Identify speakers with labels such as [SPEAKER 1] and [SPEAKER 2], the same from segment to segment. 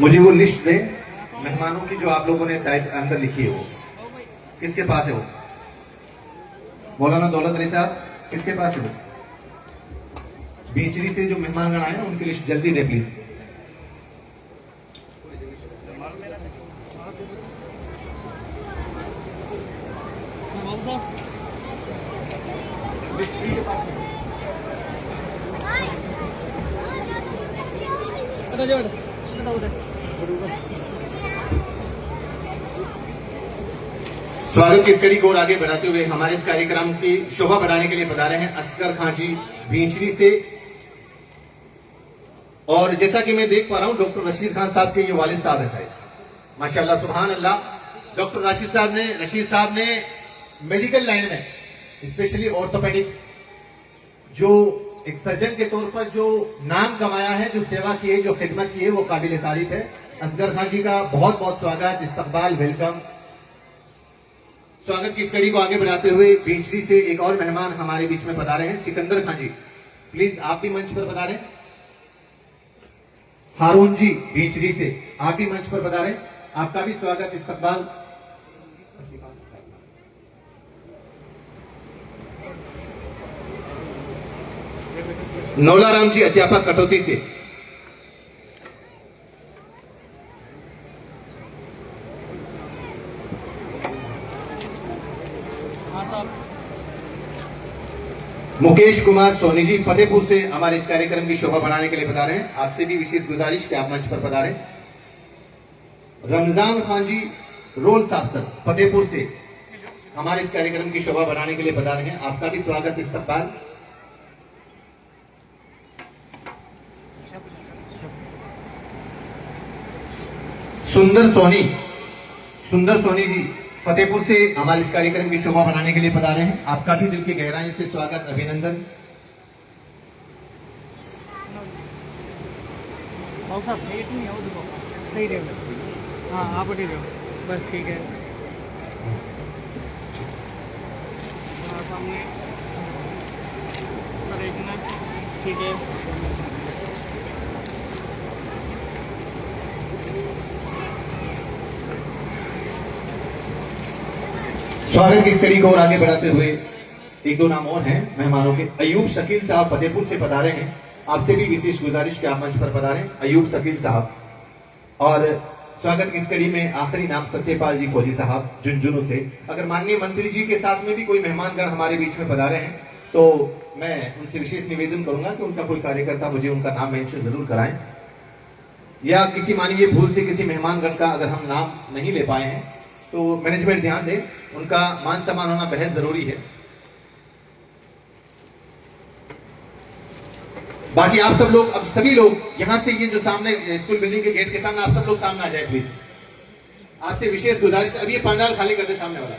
[SPEAKER 1] मुझे वो लिस्ट दे मेहमानों की जो आप लोगों ने टाइप अंदर लिखी है, वो किसके पास है? वो मौलाना दौलत अली साहब किसके पास है? वो बेचरी से जो मेहमानगण आए ना, उनकी लिस्ट जल्दी दे प्लीज। स्वागत की इस कड़ी को और आगे बढ़ाते हुए हमारे इस कार्यक्रम की शोभा बढ़ाने के लिए पधारे हैं असगर खां जी भींचरी से। और जैसा कि मैं देख पा रहा हूं, डॉक्टर रशीद खान साहब के ये वालिद साहब हैं, माशाल्लाह सुभान अल्लाह। डॉक्टर रशीद साहब ने मेडिकल लाइन में स्पेशली ऑर्थोपेडिक्स, जो एक सर्जन के तौर पर जो नाम कमाया है, जो सेवा की है, जो खिदमत की है, वो काबिल तारीफ है। असगर खान जी का बहुत बहुत स्वागत, इस्तकबाल, वेलकम। स्वागत की इस कड़ी को आगे बढ़ाते हुए भींचरी से एक और मेहमान हमारे बीच में पधारे हैं, सिकंदर खान जी। प्लीज आप भी मंच पर पधारें। हारून जी भींचरी से आप भी मंच पर पधारें, आपका भी स्वागत, इस्तकबाल। नौला राम जी अध्यापक कटौती से, मुकेश कुमार सोनी जी फतेहपुर से हमारे इस कार्यक्रम की शोभा बढ़ाने के लिए पधारे हैं, आपसे भी विशेष गुजारिश कि आप मंच पर पधारें। रमजान खान जी रोल साहब सर फतेहपुर से हमारे इस कार्यक्रम की शोभा बढ़ाने के लिए पधारे हैं, आपका भी स्वागत, इस्तकबाल। सुंदर सोनी जी फतेहपुर से हमारे इस कार्यक्रम की शोभा बनाने के लिए पधारे हैं, आपका भी दिल की गहराई से स्वागत, अभिनंदन।
[SPEAKER 2] सही रहेगा, हाँ आप बस ठीक है। सामने सर एक मिनट, ठीक है।
[SPEAKER 1] स्वागत की इस कड़ी को और आगे बढ़ाते हुए एक दो नाम और हैं मेहमानों के। अयूब शकील साहब फतेहपुर से पधारे हैं, आपसे भी विशेष गुजारिश कि आप मंच पर पधारें, अयूब शकील साहब। और स्वागत की इस कड़ी में आखिरी नाम सत्यपाल जी फौजी साहब झुंझुनू से। अगर माननीय मंत्री जी के साथ में भी कोई मेहमानगण हमारे बीच में पधारे हैं तो मैं उनसे विशेष निवेदन करूंगा कि उनका कोई कार्यकर्ता मुझे उनका नाम मेंशन जरूर कराएं, या किसी मानवीय भूल से किसी मेहमानगण का अगर हम नाम नहीं ले पाए हैं तो मैनेजमेंट ध्यान दे, उनका मान सम्मान होना बेहद जरूरी है। बाकी आप सब लोग, अब सभी लोग यहां से, ये जो सामने स्कूल बिल्डिंग के गेट के सामने, आप सब लोग सामने आ जाए प्लीज, आपसे विशेष गुजारिश। अब ये पंडाल खाली कर दे सामने वाला।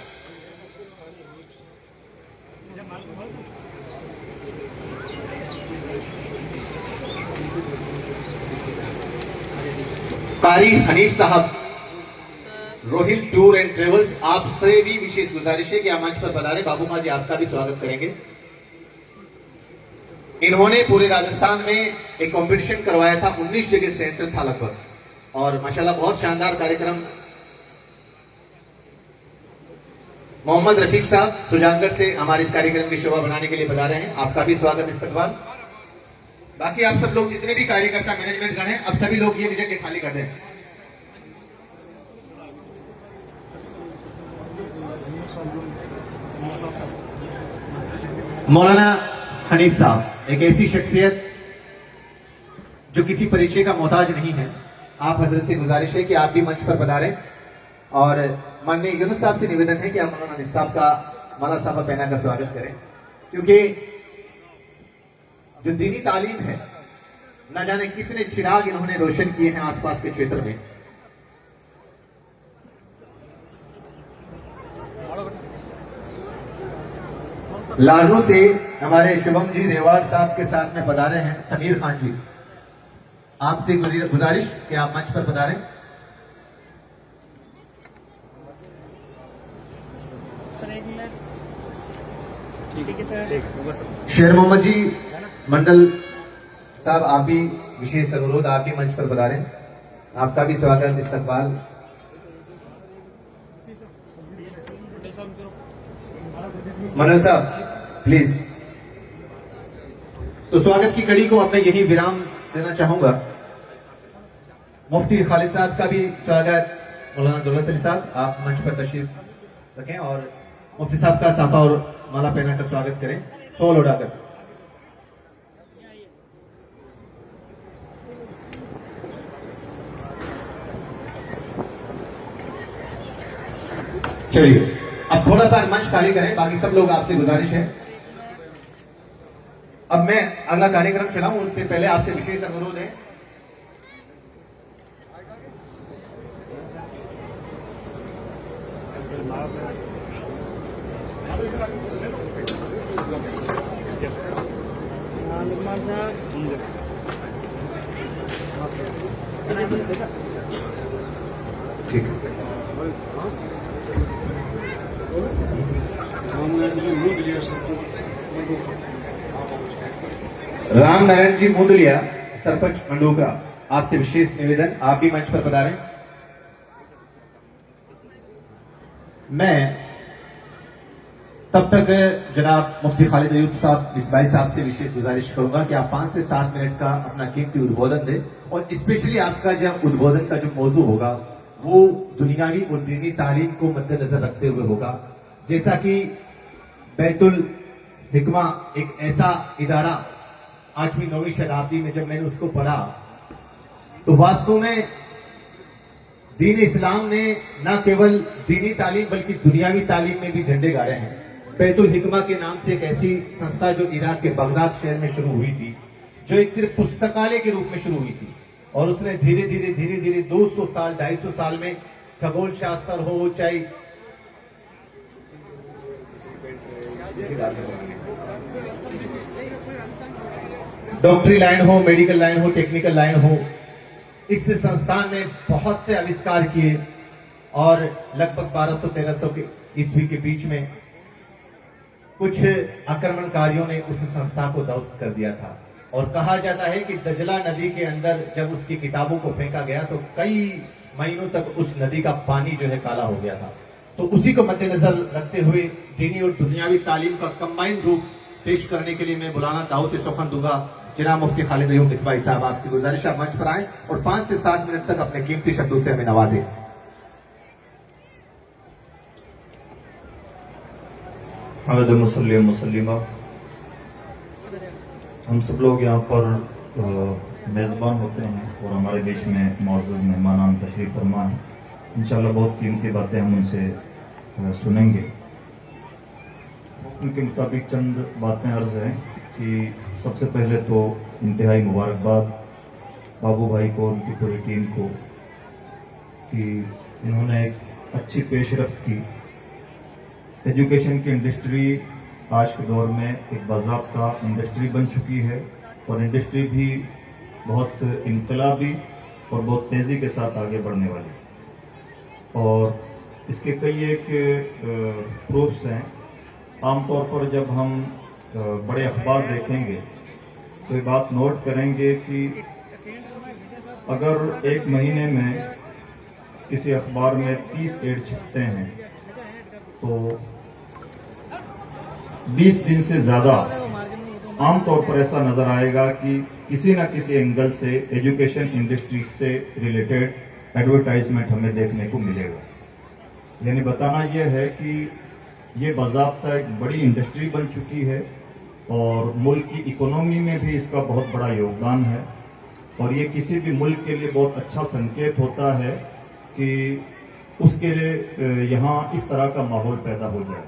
[SPEAKER 1] कारी हनीफ साहब रोहिल टूर एंड ट्रेवल्स, आपसे भी विशेष गुजारिश है कि आप मंच पर पधारें। बाबू माँ जी आपका भी स्वागत करेंगे। इन्होंने पूरे राजस्थान में एक कंपटीशन करवाया था, 19 जगह सेंटर था लगभग, और माशाल्लाह बहुत शानदार कार्यक्रम। मोहम्मद रफीक साहब सुजानगढ़ से हमारे इस कार्यक्रम की शोभा बनाने के लिए पधारे हैं, आपका भी स्वागत, इस्तकबाल। बाकी आप सब लोग जितने भी कार्यकर्ता मैनेजमेंट गण हैं, अब सभी लोग ये जगह खाली कर दें। मौलाना हनीफ साहब एक ऐसी शख्सियत जो किसी परिचय का मोहताज नहीं है, आप हजरत से गुजारिश है कि आप भी मंच पर पधारें। और माननीय यूनुस साहब से निवेदन है कि आप मौलाना हनीफ साहब का माला साहब पहना का स्वागत करें, क्योंकि जो दीनी तालीम है, न जाने कितने चिराग इन्होंने रोशन किए हैं आसपास के क्षेत्र में। लारनू से हमारे शुभम जी रेवाड़ साहब के साथ में पधारे हैं समीर खान जी, आपसे गुजारिश कि आप मंच पर पधारें।
[SPEAKER 2] सर एक मिनट, ठीक है सर।
[SPEAKER 1] शेर मोहम्मद जी मंडल साहब, आप भी विशेष अनुरोध, आप भी मंच पर पधारें। आपका भी स्वागत, इस्तकबाल। मंडल साहब प्लीज। तो स्वागत की कड़ी को अब मैं यही विराम देना चाहूंगा। मुफ्ती खालिद साहब का भी स्वागत। मौलाना दौलत अली साहब, आप मंच पर तशरीफ रखें और मुफ्ती साहब का साफा और माला पहनाकर स्वागत करें, सोल उड़ाकर। चलिए अब थोड़ा सा मंच खाली करें, बाकी सब लोग आपसे गुजारिश है। अब मैं अगला कार्यक्रम चलाऊं उससे पहले आपसे विशेष अनुरोध है।
[SPEAKER 2] लुकमान साहब,
[SPEAKER 1] ठीक है। राम नारायण जी मुदलिया, सरपंच मंडोका, आपसे विशेष निवेदन, आप भी मंच पर पधारें। मैं तब तक जनाब मुफ्ती खालिद अयूब साहब मिसबाई साहब से विशेष गुजारिश करूंगा कि आप 5 से 7 मिनट का अपना कीमती उद्बोधन दें, और स्पेशली आपका जो उद्बोधन का जो मौजू होगा वो दुनियावी और दीनी तालीम को मद्देनजर रखते हुए होगा। जैसा कि बैतुल हिकमा एक ऐसा इदारा 8वीं 9वीं शताब्दी में जब मैंने उसको पढ़ा तो वास्तव में दीन इस्लाम ने न केवल दीनी तालीम बल्कि दुनियावी तालीम में भी झंडे गाड़े हैं। बैतुल हिकमा के नाम से एक ऐसी संस्था जो इराक के बगदाद शहर में शुरू हुई थी, जो एक सिर्फ पुस्तकालय के रूप में शुरू हुई थी, और उसने धीरे धीरे 200 साल 250 साल में खगोल शास्त्र हो, चाहे डॉक्टरी लाइन हो, मेडिकल लाइन हो, टेक्निकल लाइन हो, इस संस्थान ने बहुत से आविष्कार किए और लगभग 1200-1300 के ईस्वी के बीच में कुछ आक्रमणकारियों ने उस संस्था को ध्वस्त कर दिया था। और कहा जाता है कि दजला नदी के अंदर जब उसकी किताबों को फेंका गया तो कई महीनों तक उस नदी का पानी जो है काला हो गया था। तो उसी को मद्देनजर रखते हुए दीनी और दुनियावी तालीम का कंबाइंड रूप पेश करने के लिए मैं बुलाना दावत सुखन दूंगा जनाब मुफ्ती खालिद अयूब मिसबाई साहब। आपसे गुजारिश आप मंच पर आए और 5 से 7 मिनट तक अपने कीमती शब्दों से हमें नवाजें।
[SPEAKER 3] मुसल्लिमा, हम सब लोग यहाँ पर मेज़बान होते हैं और हमारे बीच में मौजूद मेहमान तशरीफ़ फरमा हैं। इंशाअल्लाह बहुत कीमती बातें हम उनसे सुनेंगे। उनके मुताबिक चंद बातें अर्ज़ हैं कि सबसे पहले तो इंतहाई मुबारकबाद बाबू भाई को, उनकी पूरी टीम को, कि इन्होंने एक अच्छी पेशरफ्त की। एजुकेशन की इंडस्ट्री आज के दौर में एक बाज़ाब्ता इंडस्ट्री बन चुकी है और इंडस्ट्री भी बहुत इनकलाबी और बहुत तेज़ी के साथ आगे बढ़ने वाली। और इसके कई एक प्रूफ्स हैं। आमतौर पर जब हम बड़े अखबार देखेंगे तो ये बात नोट करेंगे कि अगर एक महीने में किसी अखबार में 30 एड छपते हैं तो 20 दिन से ज़्यादा आमतौर पर ऐसा नज़र आएगा कि किसी न किसी एंगल से एजुकेशन इंडस्ट्री से रिलेटेड एडवर्टाइजमेंट हमें देखने को मिलेगा। यानी बताना यह है कि ये बाज़ाब्ता एक बड़ी इंडस्ट्री बन चुकी है और मुल्क की इकोनॉमी में भी इसका बहुत बड़ा योगदान है। और ये किसी भी मुल्क के लिए बहुत अच्छा संकेत होता है कि उसके लिए यहाँ इस तरह का माहौल पैदा हो जाए।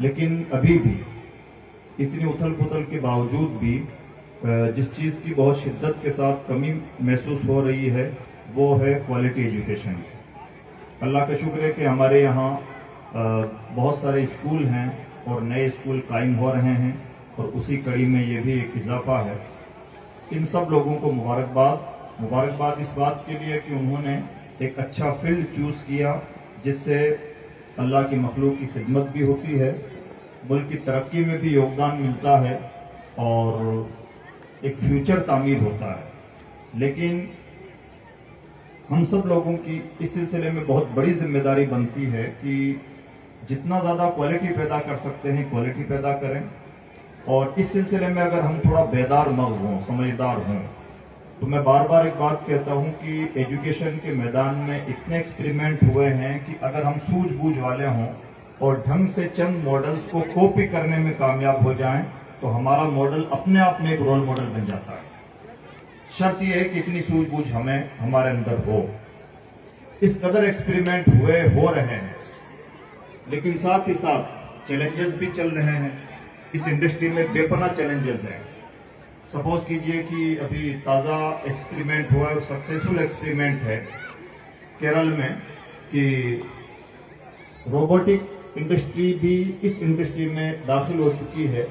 [SPEAKER 3] लेकिन अभी भी इतनी उथल पुथल के बावजूद भी जिस चीज़ की बहुत शिद्दत के साथ कमी महसूस हो रही है वो है क्वालिटी एजुकेशन। अल्लाह का शुक्र है कि हमारे यहाँ बहुत सारे स्कूल हैं और नए स्कूल कायम हो रहे हैं और उसी कड़ी में ये भी एक इजाफा है। इन सब लोगों को मुबारकबाद इस बात के लिए कि उन्होंने एक अच्छा फील्ड चूज़ किया जिससे अल्लाह की मखलूक की खिदमत भी होती है मुल्क की तरक्की में भी योगदान मिलता है और एक फ्यूचर तामीर होता है। लेकिन हम सब लोगों की इस सिलसिले में बहुत बड़ी जिम्मेदारी बनती है कि जितना ज़्यादा क्वालिटी पैदा कर सकते हैं क्वालिटी पैदा करें, और इस सिलसिले में अगर हम थोड़ा बेदार मग़ज़ हों, समझदार हों, तो मैं बार बार एक बात कहता हूं कि एजुकेशन के मैदान में इतने एक्सपेरिमेंट हुए हैं कि अगर हम सूझबूझ वाले हों और ढंग से चंद मॉडल्स को कॉपी करने में कामयाब हो जाएं तो हमारा मॉडल अपने आप में एक रोल मॉडल बन जाता है। शर्त यह है कि इतनी सूझबूझ हमें हमारे अंदर हो। इस कदर एक्सपेरिमेंट हो रहे हैं, लेकिन साथ ही साथ चैलेंजेस भी चल रहे हैं। इस इंडस्ट्री में बेपनाह चैलेंजेस हैं। सपोज कीजिए कि अभी ताज़ा एक्सपेरिमेंट हुआ है, सक्सेसफुल एक्सपेरिमेंट है केरल में, कि रोबोटिक इंडस्ट्री भी इस इंडस्ट्री में दाखिल हो चुकी है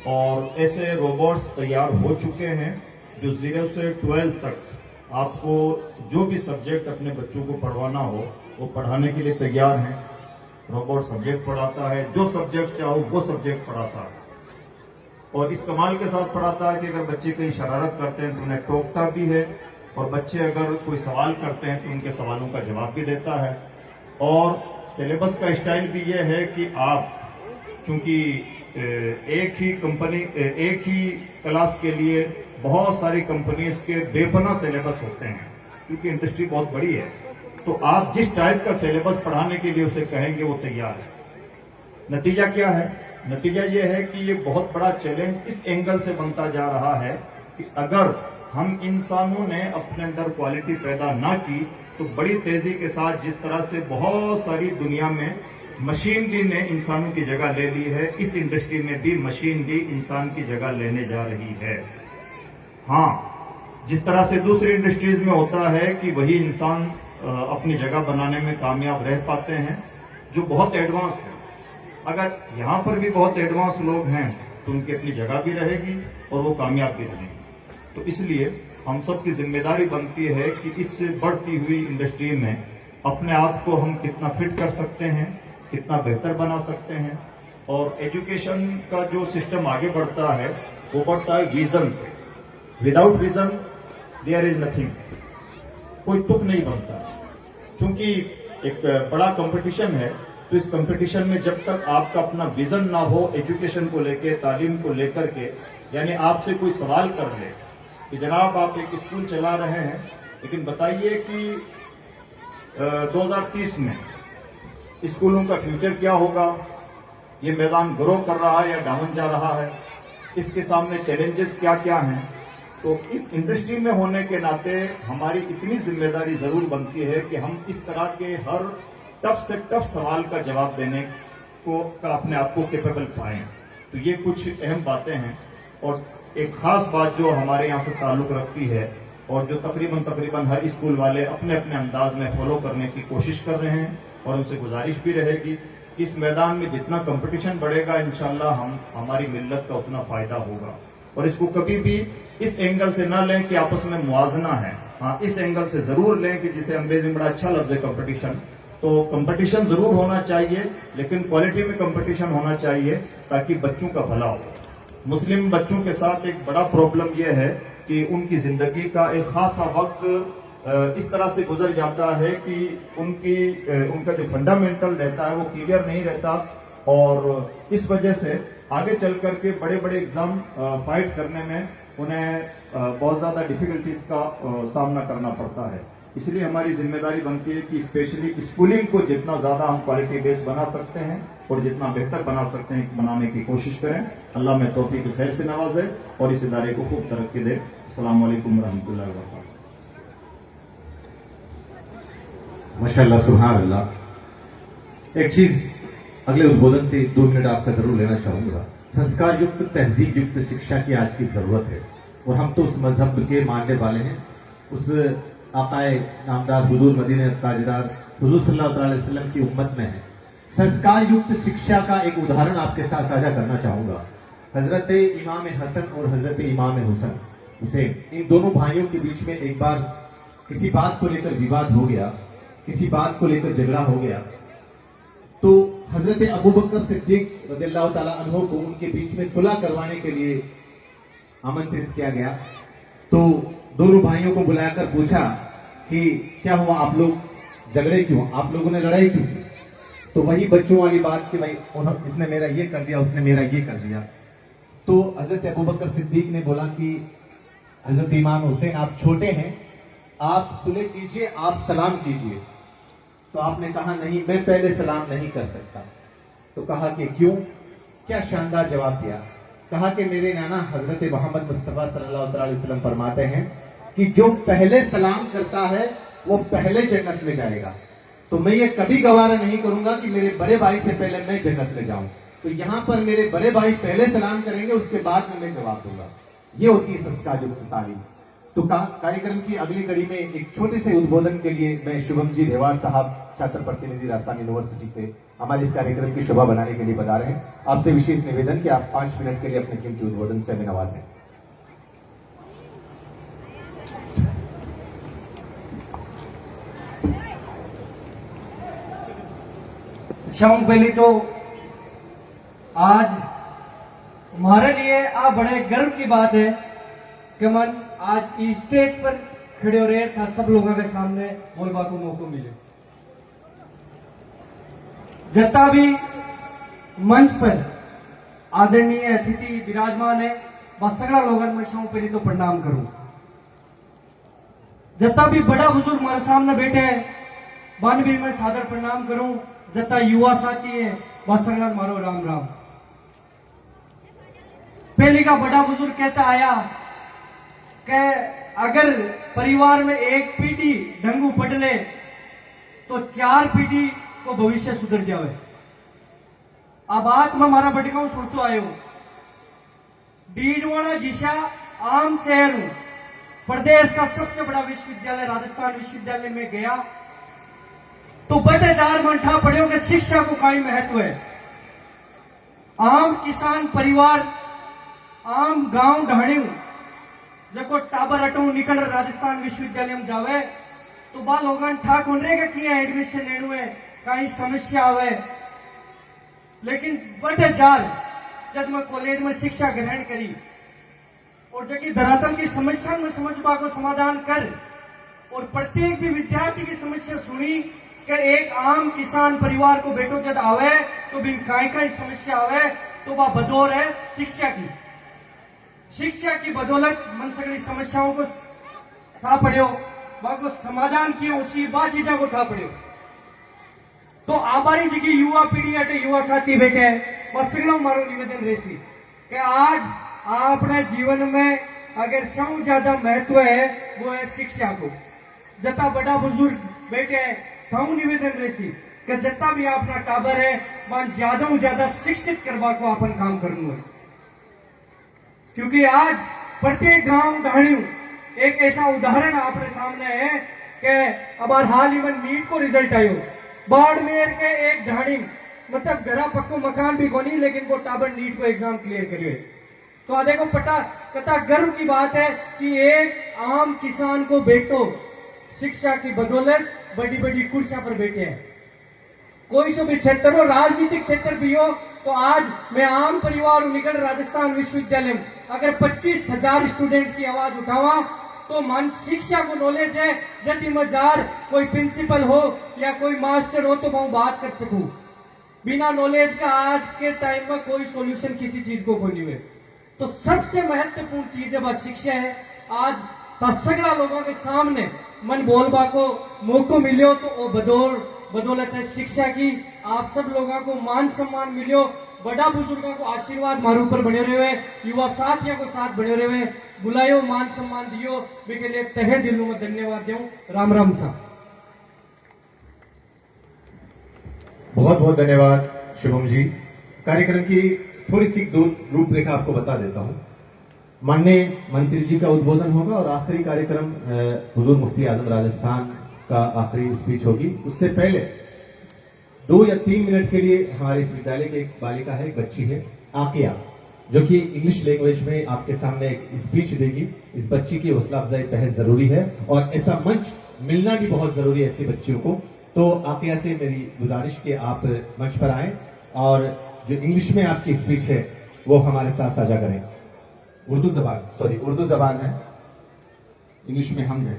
[SPEAKER 3] और ऐसे रोबोट्स तैयार हो चुके हैं जो 0 से 12 तक आपको जो भी सब्जेक्ट अपने बच्चों को पढ़वाना हो वो पढ़ाने के लिए तैयार हैं। रोबोट सब्जेक्ट पढ़ाता है, जो सब्जेक्ट चाहो वो सब्जेक्ट पढ़ाता है, और इस कमाल के साथ पढ़ाता है कि अगर बच्चे कहीं शरारत करते हैं तो उन्हें टोकता भी है, और बच्चे अगर कोई सवाल करते हैं तो उनके सवालों का जवाब भी देता है। और सिलेबस का स्टाइल भी यह है कि आप चूंकि एक ही क्लास के लिए बहुत सारी कंपनीज के बेपनाह सिलेबस होते हैं, क्योंकि इंडस्ट्री बहुत बड़ी है, तो आप जिस टाइप का सिलेबस पढ़ाने के लिए उसे कहेंगे वो तैयार है। नतीजा क्या है? नतीजा यह है कि ये बहुत बड़ा चैलेंज इस एंगल से बनता जा रहा है कि अगर हम इंसानों ने अपने अंदर क्वालिटी पैदा ना की तो बड़ी तेजी के साथ, जिस तरह से बहुत सारी दुनिया में मशीनरी ने इंसानों की जगह ले ली है, इस इंडस्ट्री में भी मशीनरी इंसान की जगह लेने जा रही है। हाँ, जिस तरह से दूसरी इंडस्ट्रीज में होता है कि वही इंसान अपनी जगह बनाने में कामयाब रह पाते हैं जो बहुत एडवांस है। अगर यहाँ पर भी बहुत एडवांस लोग हैं तो उनकी अपनी जगह भी रहेगी और वो कामयाब भी रहेंगे। तो इसलिए हम सब की जिम्मेदारी बनती है कि इस बढ़ती हुई इंडस्ट्री में अपने आप को हम कितना फिट कर सकते हैं, कितना बेहतर बना सकते हैं। और एजुकेशन का जो सिस्टम आगे बढ़ता है वो बढ़ता है विजन से। Without vision there is nothing, कोई तुक नहीं बनता। क्योंकि एक बड़ा कंपटीशन है, तो इस कंपटीशन में जब तक आपका अपना विजन ना हो एजुकेशन को लेके, तालीम को लेकर के, यानी आपसे कोई सवाल कर ले कि जनाब आप एक स्कूल चला रहे हैं, लेकिन बताइए कि 2030 में स्कूलों का फ्यूचर क्या होगा, ये मैदान ग्रो कर रहा है या डाउन जा रहा है, इसके सामने चैलेंजेस क्या क्या हैं। तो इस इंडस्ट्री में होने के नाते हमारी इतनी जिम्मेदारी जरूर बनती है कि हम इस तरह के हर टफ से टफ सवाल का जवाब देने को का अपने आप को कैपेबल पाएं। तो ये कुछ अहम बातें हैं। और एक खास बात जो हमारे यहाँ से ताल्लुक रखती है और जो तकरीबन हर स्कूल वाले अपने अपने अंदाज में फॉलो करने की कोशिश कर रहे हैं, और उनसे गुजारिश भी रहेगी, इस मैदान में जितना कंपटीशन बढ़ेगा इंशाल्लाह हमारी मिल्लत का उतना फायदा होगा। और इसको कभी भी इस एंगल से ना लें कि आपस में मुआजना है, हाँ इस एंगल से जरूर लें कि जिसे अंग्रेजी में बड़ा अच्छा लफ्ज है कंपटीशन। तो कंपटीशन जरूर होना चाहिए, लेकिन क्वालिटी में कंपटीशन होना चाहिए ताकि बच्चों का भला हो। मुस्लिम बच्चों के साथ एक बड़ा प्रॉब्लम यह है कि उनकी जिंदगी का एक खासा वक्त इस तरह से गुजर जाता है कि उनका जो फंडामेंटल रहता है वो क्लियर नहीं रहता, और इस वजह से आगे चल करके बड़े बड़े एग्जाम फाइट करने में उन्हें बहुत ज्यादा डिफिकल्टीज का सामना करना पड़ता है। इसलिए हमारी जिम्मेदारी बनती है कि स्पेशली स्कूलिंग को जितना ज्यादा हम क्वालिटी बेस बना सकते हैं और जितना बेहतर बना सकते हैं बनाने की कोशिश करें। अल्लाह में तौफीक खैर से नवाजे और इस इदारे को खूब तरक्की दे। अस्सलाम वालेकुम रहमतुल्लाहि व बरकातहू।
[SPEAKER 1] माशाल्लाह, सुभान अल्लाह। एक चीज अगले उद्बोधन से 2 मिनट आपका जरूर लेना चाहूंगा। संस्कार युक्त, तहजीब युक्त शिक्षा की आज की जरूरत है, और हम तो उस मजहब के मानने वाले हैं, उस आकाए नामदार हुजूर मदीने ताजदार हुजूर सल्लल्लाहु अलैहि वसल्लम की उम्मत में है। संस्कार युक्त शिक्षा का एक उदाहरण आपके साथ साझा करना चाहूंगा। हजरत इमाम हसन और हजरत इमाम हुसैन, इन दोनों भाइयों के बीच में एक बार किसी बात को लेकर विवाद हो गया, किसी बात को लेकर झगड़ा हो गया। तो हजरत अबू बकर सिद्दीक रज़ियल्लाहु ताला अन्हु को उनके बीच में सुलह करवाने के लिए आमंत्रित किया गया। तो दोनों भाइयों को बुलाकर पूछा कि क्या हुआ, आप लोग झगड़े क्यों, आप लोगों ने लड़ाई क्यों की? तो वही बच्चों वाली बात कि भाई इसने मेरा ये कर दिया, उसने मेरा ये कर दिया। तो हजरत अबू बकर सिद्दीक ने बोला कि हजरत इमाम हुसैन, आप छोटे हैं, आप सुलह कीजिए, आप सलाम कीजिए। तो आपने कहा नहीं, मैं पहले सलाम नहीं कर सकता। तो कहा कि क्यों? क्या शानदार जवाब दिया। कहा कि मेरे नाना हजरत मोहम्मद मुस्तफा सल्लल्लाहु अलैहि वसल्लम फरमाते हैं कि जो पहले सलाम करता है वो पहले जन्नत में जाएगा। तो मैं ये कभी गवारा नहीं करूंगा कि मेरे बड़े भाई से पहले मैं जन्नत में जाऊं। तो यहां पर मेरे बड़े भाई पहले सलाम करेंगे, उसके बाद में मैं जवाब दूंगा। ये होती है संस्कार युक्त तालीम। तो कार्यक्रम की अगली कड़ी में एक छोटे से उद्बोधन के लिए मैं शुभम जी रेवाड़ साहब, छात्र प्रतिनिधि राजस्थान यूनिवर्सिटी से हमारे इस कार्यक्रम की शोभा बनाने के लिए बता रहे हैं। आपसे विशेष निवेदन कि आप 5 मिनट के लिए अपने कीमती उद्बोधन से हमें नवाजें।
[SPEAKER 4] शाम पहली तो आज हमारे लिए आ बड़े गर्व की बात है कि मन आज इस स्टेज पर खड़े हो रहे था, सब लोगों के सामने बोलबा को मौका मिले। जता भी मंच पर आदरणीय अतिथि विराजमान है, बस सगड़ा लोगों में शाम पहली तो प्रणाम करूं। जता भी बड़ा बुजुर्ग हमारे सामने बैठे हैं, बान भी मैं सादर प्रणाम करूं। जता युवा साथी है, बस सगड़ा मारो राम राम। पहले का बड़ा बुजुर्ग कहता आया कि अगर परिवार में एक पीढ़ी ढंगू पढ़ ले तो 4 पीढ़ी को भविष्य सुधर जावे। अब आज मैं हमारा बटकाऊ सुनतो आयो डीडवाना जिशा आम शहर हूं, प्रदेश का सबसे बड़ा विश्वविद्यालय राजस्थान विश्वविद्यालय में गया तो बड़े 4 मंठा पढ़ियों के शिक्षा को काई महत्व है। आम किसान परिवार, आम गांव ढाणियों जको टाबर हटू निकल राजस्थान विश्वविद्यालय में जावे तो बा लोगन ठाक होने का किया एडमिशन लेनु है, कहीं समस्या आवे। लेकिन बड़े 4 जब मैं कॉलेज में शिक्षा ग्रहण करी और जबकि धरातल की समस्या में समझवा को समाधान कर और प्रत्येक भी विद्यार्थी की समस्या सुनी कि एक आम किसान परिवार को बेटो जब आवे तो भी काई समस्या आवे तो वह बदौर है शिक्षा की। शिक्षा की बदौलत मन सगड़ी समस्याओं को था पड़ियो, वहां को समाधान किया, उसी बात चीजा को था पड़ियो। तो आबारी जी की युवा पीढ़ी अटे युवा साथी बैठे हैं, बस सगड़ा मारो निवेदन रेसी कि आज आपने जीवन में अगर सबसे ज्यादा महत्व है वो है शिक्षा को। जता बड़ा बुजुर्ग बैठे हैं, थाऊ निवेदन रेसी कि जता भी अपना टाबर है वहां ज्यादा शिक्षित करवा को अपन काम करना है। क्योंकि आज प्रत्येक गांव ढाणियों एक ऐसा उदाहरण आपने सामने है कि अब हाल ही में नीट को रिजल्ट आयो, बाड़मेर के एक ढाणी मतलब घरा पक्को मकान भी कोनी लेकिन वो टाबर नीट को एग्जाम क्लियर करिए। तो आ देखो पता कता गर्व की बात है कि एक आम किसान को बेटो शिक्षा की बदौलत बड़ी बड़ी कुर्सियां पर बैठे हैं। कोई से भी क्षेत्र हो, राजनीतिक क्षेत्र भी हो, तो आज मैं आम परिवार निकल राजस्थान विश्वविद्यालय में अगर 25,000 स्टूडेंट्स की आवाज उठावा तो मन शिक्षा को नॉलेज है। यदि मजार कोई प्रिंसिपल हो या कोई मास्टर हो तो मैं बात कर सकूं। बिना नॉलेज का आज के टाइम में कोई सॉल्यूशन किसी चीज को कोई नहीं है। तो सबसे महत्वपूर्ण चीज है वह शिक्षा है। आज सगड़ा लोगों के सामने मन बोलबा को मौको मिलो तो वो बदौलत है शिक्षा की। आप सब लोगों को मान सम्मान मिलो, बड़ा बुजुर्गों को आशीर्वाद मारू ऊपर बने रहे, युवा साथियों को साथ बने रहे, बुलायो मान सम्मान दियो, के लिए तहे दिल में धन्यवाद दूं। राम राम सा।
[SPEAKER 1] बहुत बहुत धन्यवाद शुभम जी। कार्यक्रम की थोड़ी सी रूपरेखा आपको बता देता हूं। माननीय मंत्री जी का उद्बोधन होगा और आखिरी कार्यक्रम हुजूर मुफ्ती आजम राजस्थान का आखिरी स्पीच होगी। उससे पहले 2 या 3 मिनट के लिए हमारे इस विद्यालय की एक बालिका है, एक बच्ची है आकिया, जो कि इंग्लिश लैंग्वेज में आपके सामने एक स्पीच देगी। इस बच्ची की हौसला अफजाई बेहद जरूरी है और ऐसा मंच मिलना भी बहुत जरूरी है ऐसी बच्चियों को। तो आकिया से मेरी गुजारिश कि आप मंच पर आएं और जो इंग्लिश में आपकी स्पीच है वो हमारे साथ साझा करें। उर्दू जबान है, इंग्लिश में हम है।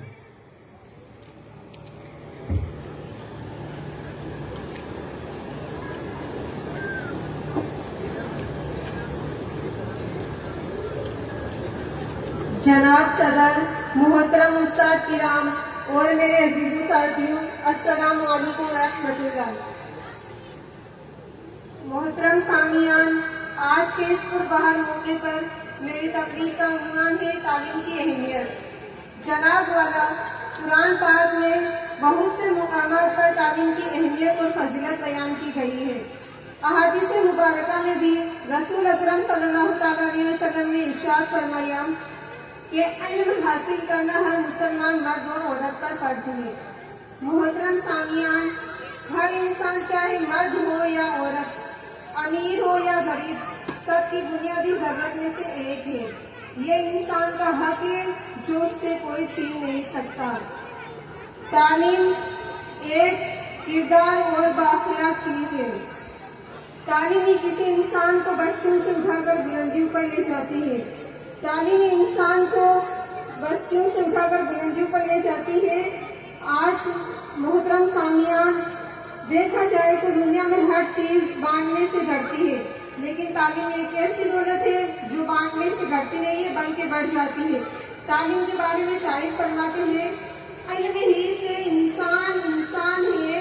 [SPEAKER 5] जनाब सदर, मोहतरम उस्ताद किराम और मेरे अजीजों साथियों, अस्सलाम वालेकुम रहमतुल्लाह। मोहतरम सामियान, आज के इस पुरबहार मौके पर मेरी तकरीर का उन्वान है तालीम की अहमियत। जनाब वाला, कुरान पाक में बहुत से मुकामात पर तालीम की अहमियत और फजीलत बयान की गई है। अहादीस मुबारका में भी रसूल अकरम सल्लल्लाहु अलैहि वसल्लम ने इरशाद फरमाया कि इल्म हासिल करना हर मुसलमान मर्द और औरत पर फर्ज है। मोहतरम सामियान, हर इंसान चाहे मर्द हो या औरत, अमीर हो या गरीब, सबकी बुनियादी जरूरत में से एक है। ये इंसान का हक है जो उससे कोई छीन नहीं सकता। तालीम एक किरदार और बाखलाक चीज है। तालीम ही किसी इंसान को बचपन से उठाकर बुलंदियों पर ले जाती है। तालीम इंसान को बस्तियों से उठाकर बुलंदियों पर ले जाती है। आज मोहतरम सामियान, देखा जाए तो दुनिया में हर चीज बांटने से घटती है, लेकिन तालीम एक ऐसी दौलत है जो बांटने से घटती नहीं है बल्कि बढ़ जाती है। तालीम के बारे में शायर फरमाते हैं, इल्म ही से इंसान इंसान है,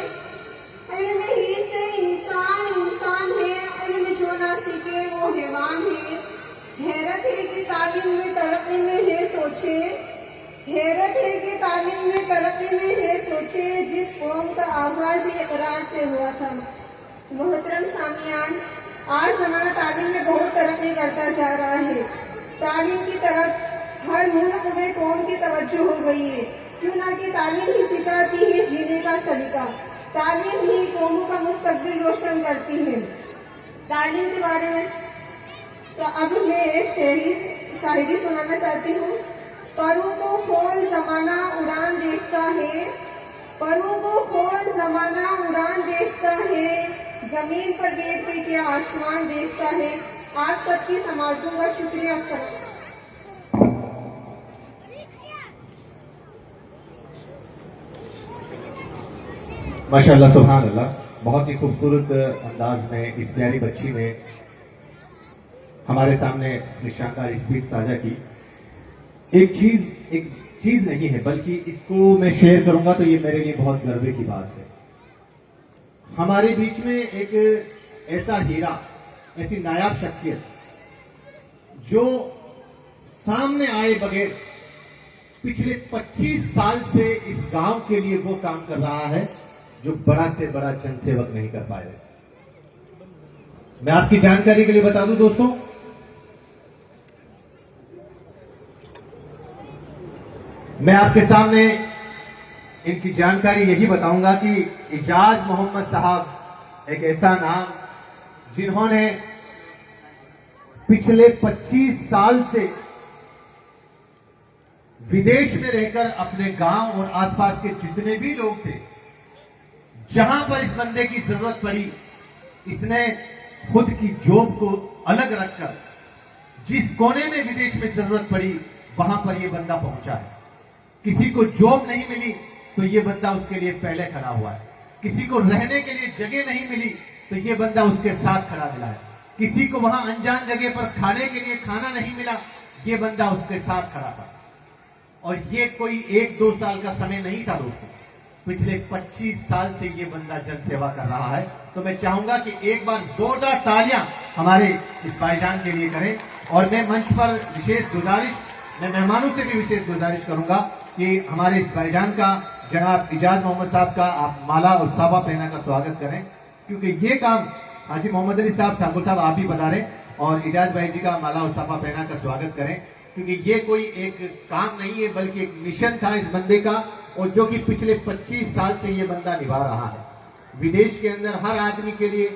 [SPEAKER 5] इल्म ही से इंसान इंसान है, इल्म जो ना सीखे वो हैवान है। हैरत है कि तालीम में तरक्की में है सोचे, हैरत है कि तालीम में तरक्की में है सोचे, जिस कौम का आगाज ही इकरार से हुआ था। मोहतरम सामियान, आज हमारा तालीम में बहुत तरक्की करता जा रहा है। तालीम की तरफ हर मुल्क में कौम की तवज्जो हो गई है, क्यों ना कि तालीम ही सिखाती है जीने का सलीका। तालीम ही कौमों का मुस्तकबिल रोशन करती है। तालीम के बारे में तो अब मैं एक शायरी सुनाना चाहती हूँ। परों को खोल जमाना उड़ान देखता है, परों को खोल जमाना उड़ान देखता है, जमीन पर बैठ के क्या आसमान देखता है। आप सबकी समाजों का शुक्रिया सर।
[SPEAKER 1] माशाअल्लाह, सुभान अल्लाह, बहुत ही खूबसूरत अंदाज में इस प्यारी बच्ची ने हमारे सामने अपनी शानदार स्पीच साझा की। एक चीज नहीं है, बल्कि इसको मैं शेयर करूंगा तो ये मेरे लिए बहुत गर्व की बात है। हमारे बीच में एक ऐसा हीरा, ऐसी नायाब शख्सियत जो सामने आए बगैर पिछले 25 साल से इस गांव के लिए वो काम कर रहा है जो बड़ा से बड़ा जनसेवक नहीं कर पाए। मैं आपकी जानकारी के लिए बता दूं दोस्तों, मैं आपके सामने इनकी जानकारी यही बताऊंगा कि इजाज मोहम्मद साहब एक ऐसा नाम जिन्होंने पिछले 25 साल से विदेश में रहकर अपने गांव और आसपास के जितने भी लोग थे, जहां पर इस बंदे की जरूरत पड़ी, इसने खुद की जॉब को अलग रखकर जिस कोने में विदेश में जरूरत पड़ी वहां पर यह बंदा पहुंचा है। किसी को जॉब नहीं मिली तो ये बंदा उसके लिए पहले खड़ा हुआ है। किसी को रहने के लिए जगह नहीं मिली तो ये बंदा उसके साथ खड़ा मिला है। किसी को वहां अनजान जगह पर खाने के लिए खाना नहीं मिला, ये बंदा उसके साथ खड़ा था। और ये कोई 1-2 साल का समय नहीं था दोस्तों, पिछले 25 साल से ये बंदा जनसेवा कर रहा है। तो मैं चाहूंगा कि एक बार जोरदार तालियां हमारे इस भाईजान के लिए करें। और मैं मंच पर विशेष गुजारिश, मैं मेहमानों से भी विशेष गुजारिश करूंगा कि हमारे इस भाईजान का, जनाब इजाज मोहम्मद साहब का आप माला और साबा पहना का स्वागत करें, क्योंकि ये काम हाजी मोहम्मद अली साहब, ठाकुर साहब आप ही बता रहे, और इजाज भाई जी का माला और साबा पहना का स्वागत करें, क्योंकि ये कोई एक काम नहीं है बल्कि एक मिशन था इस बंदे का, और जो कि पिछले 25 साल से ये बंदा निभा रहा है। विदेश के अंदर हर आदमी के लिए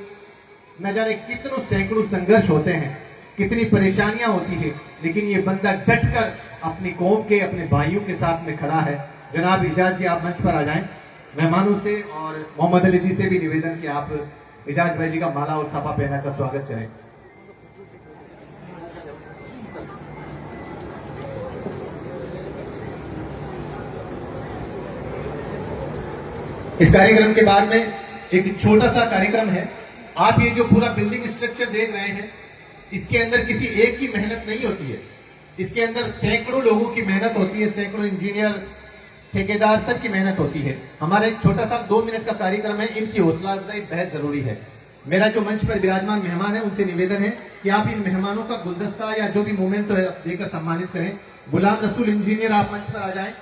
[SPEAKER 1] न जाने कितनों सैकड़ों संघर्ष होते हैं, कितनी परेशानियां होती है, लेकिन ये बंदा डटकर अपनी कौम के, अपने भाइयों के साथ में खड़ा है। जनाब इजाज जी आप मंच पर आ जाएं। मेहमानों से और मोहम्मद अली जी से भी निवेदन कि आप इजाज भाई जी का माला और सपा पहना कर स्वागत करें। इस कार्यक्रम के बाद में एक छोटा सा कार्यक्रम है। आप ये जो पूरा बिल्डिंग स्ट्रक्चर देख रहे हैं, इसके अंदर किसी एक की मेहनत नहीं होती है, इसके अंदर सैकड़ों लोगों की मेहनत होती है, सैकड़ों इंजीनियर, ठेकेदार, सब की मेहनत होती है। हमारा एक छोटा सा 2 मिनट का कार्यक्रम है, इनकी हौसला अफजाई बेहद जरूरी है। मेरा जो मंच पर विराजमान मेहमान है, उनसे निवेदन है कि आप इन मेहमानों का गुलदस्ता या जो भी मोमेंट है देकर सम्मानित करें। गुलाम रसूल इंजीनियर आप मंच पर आ जाएं,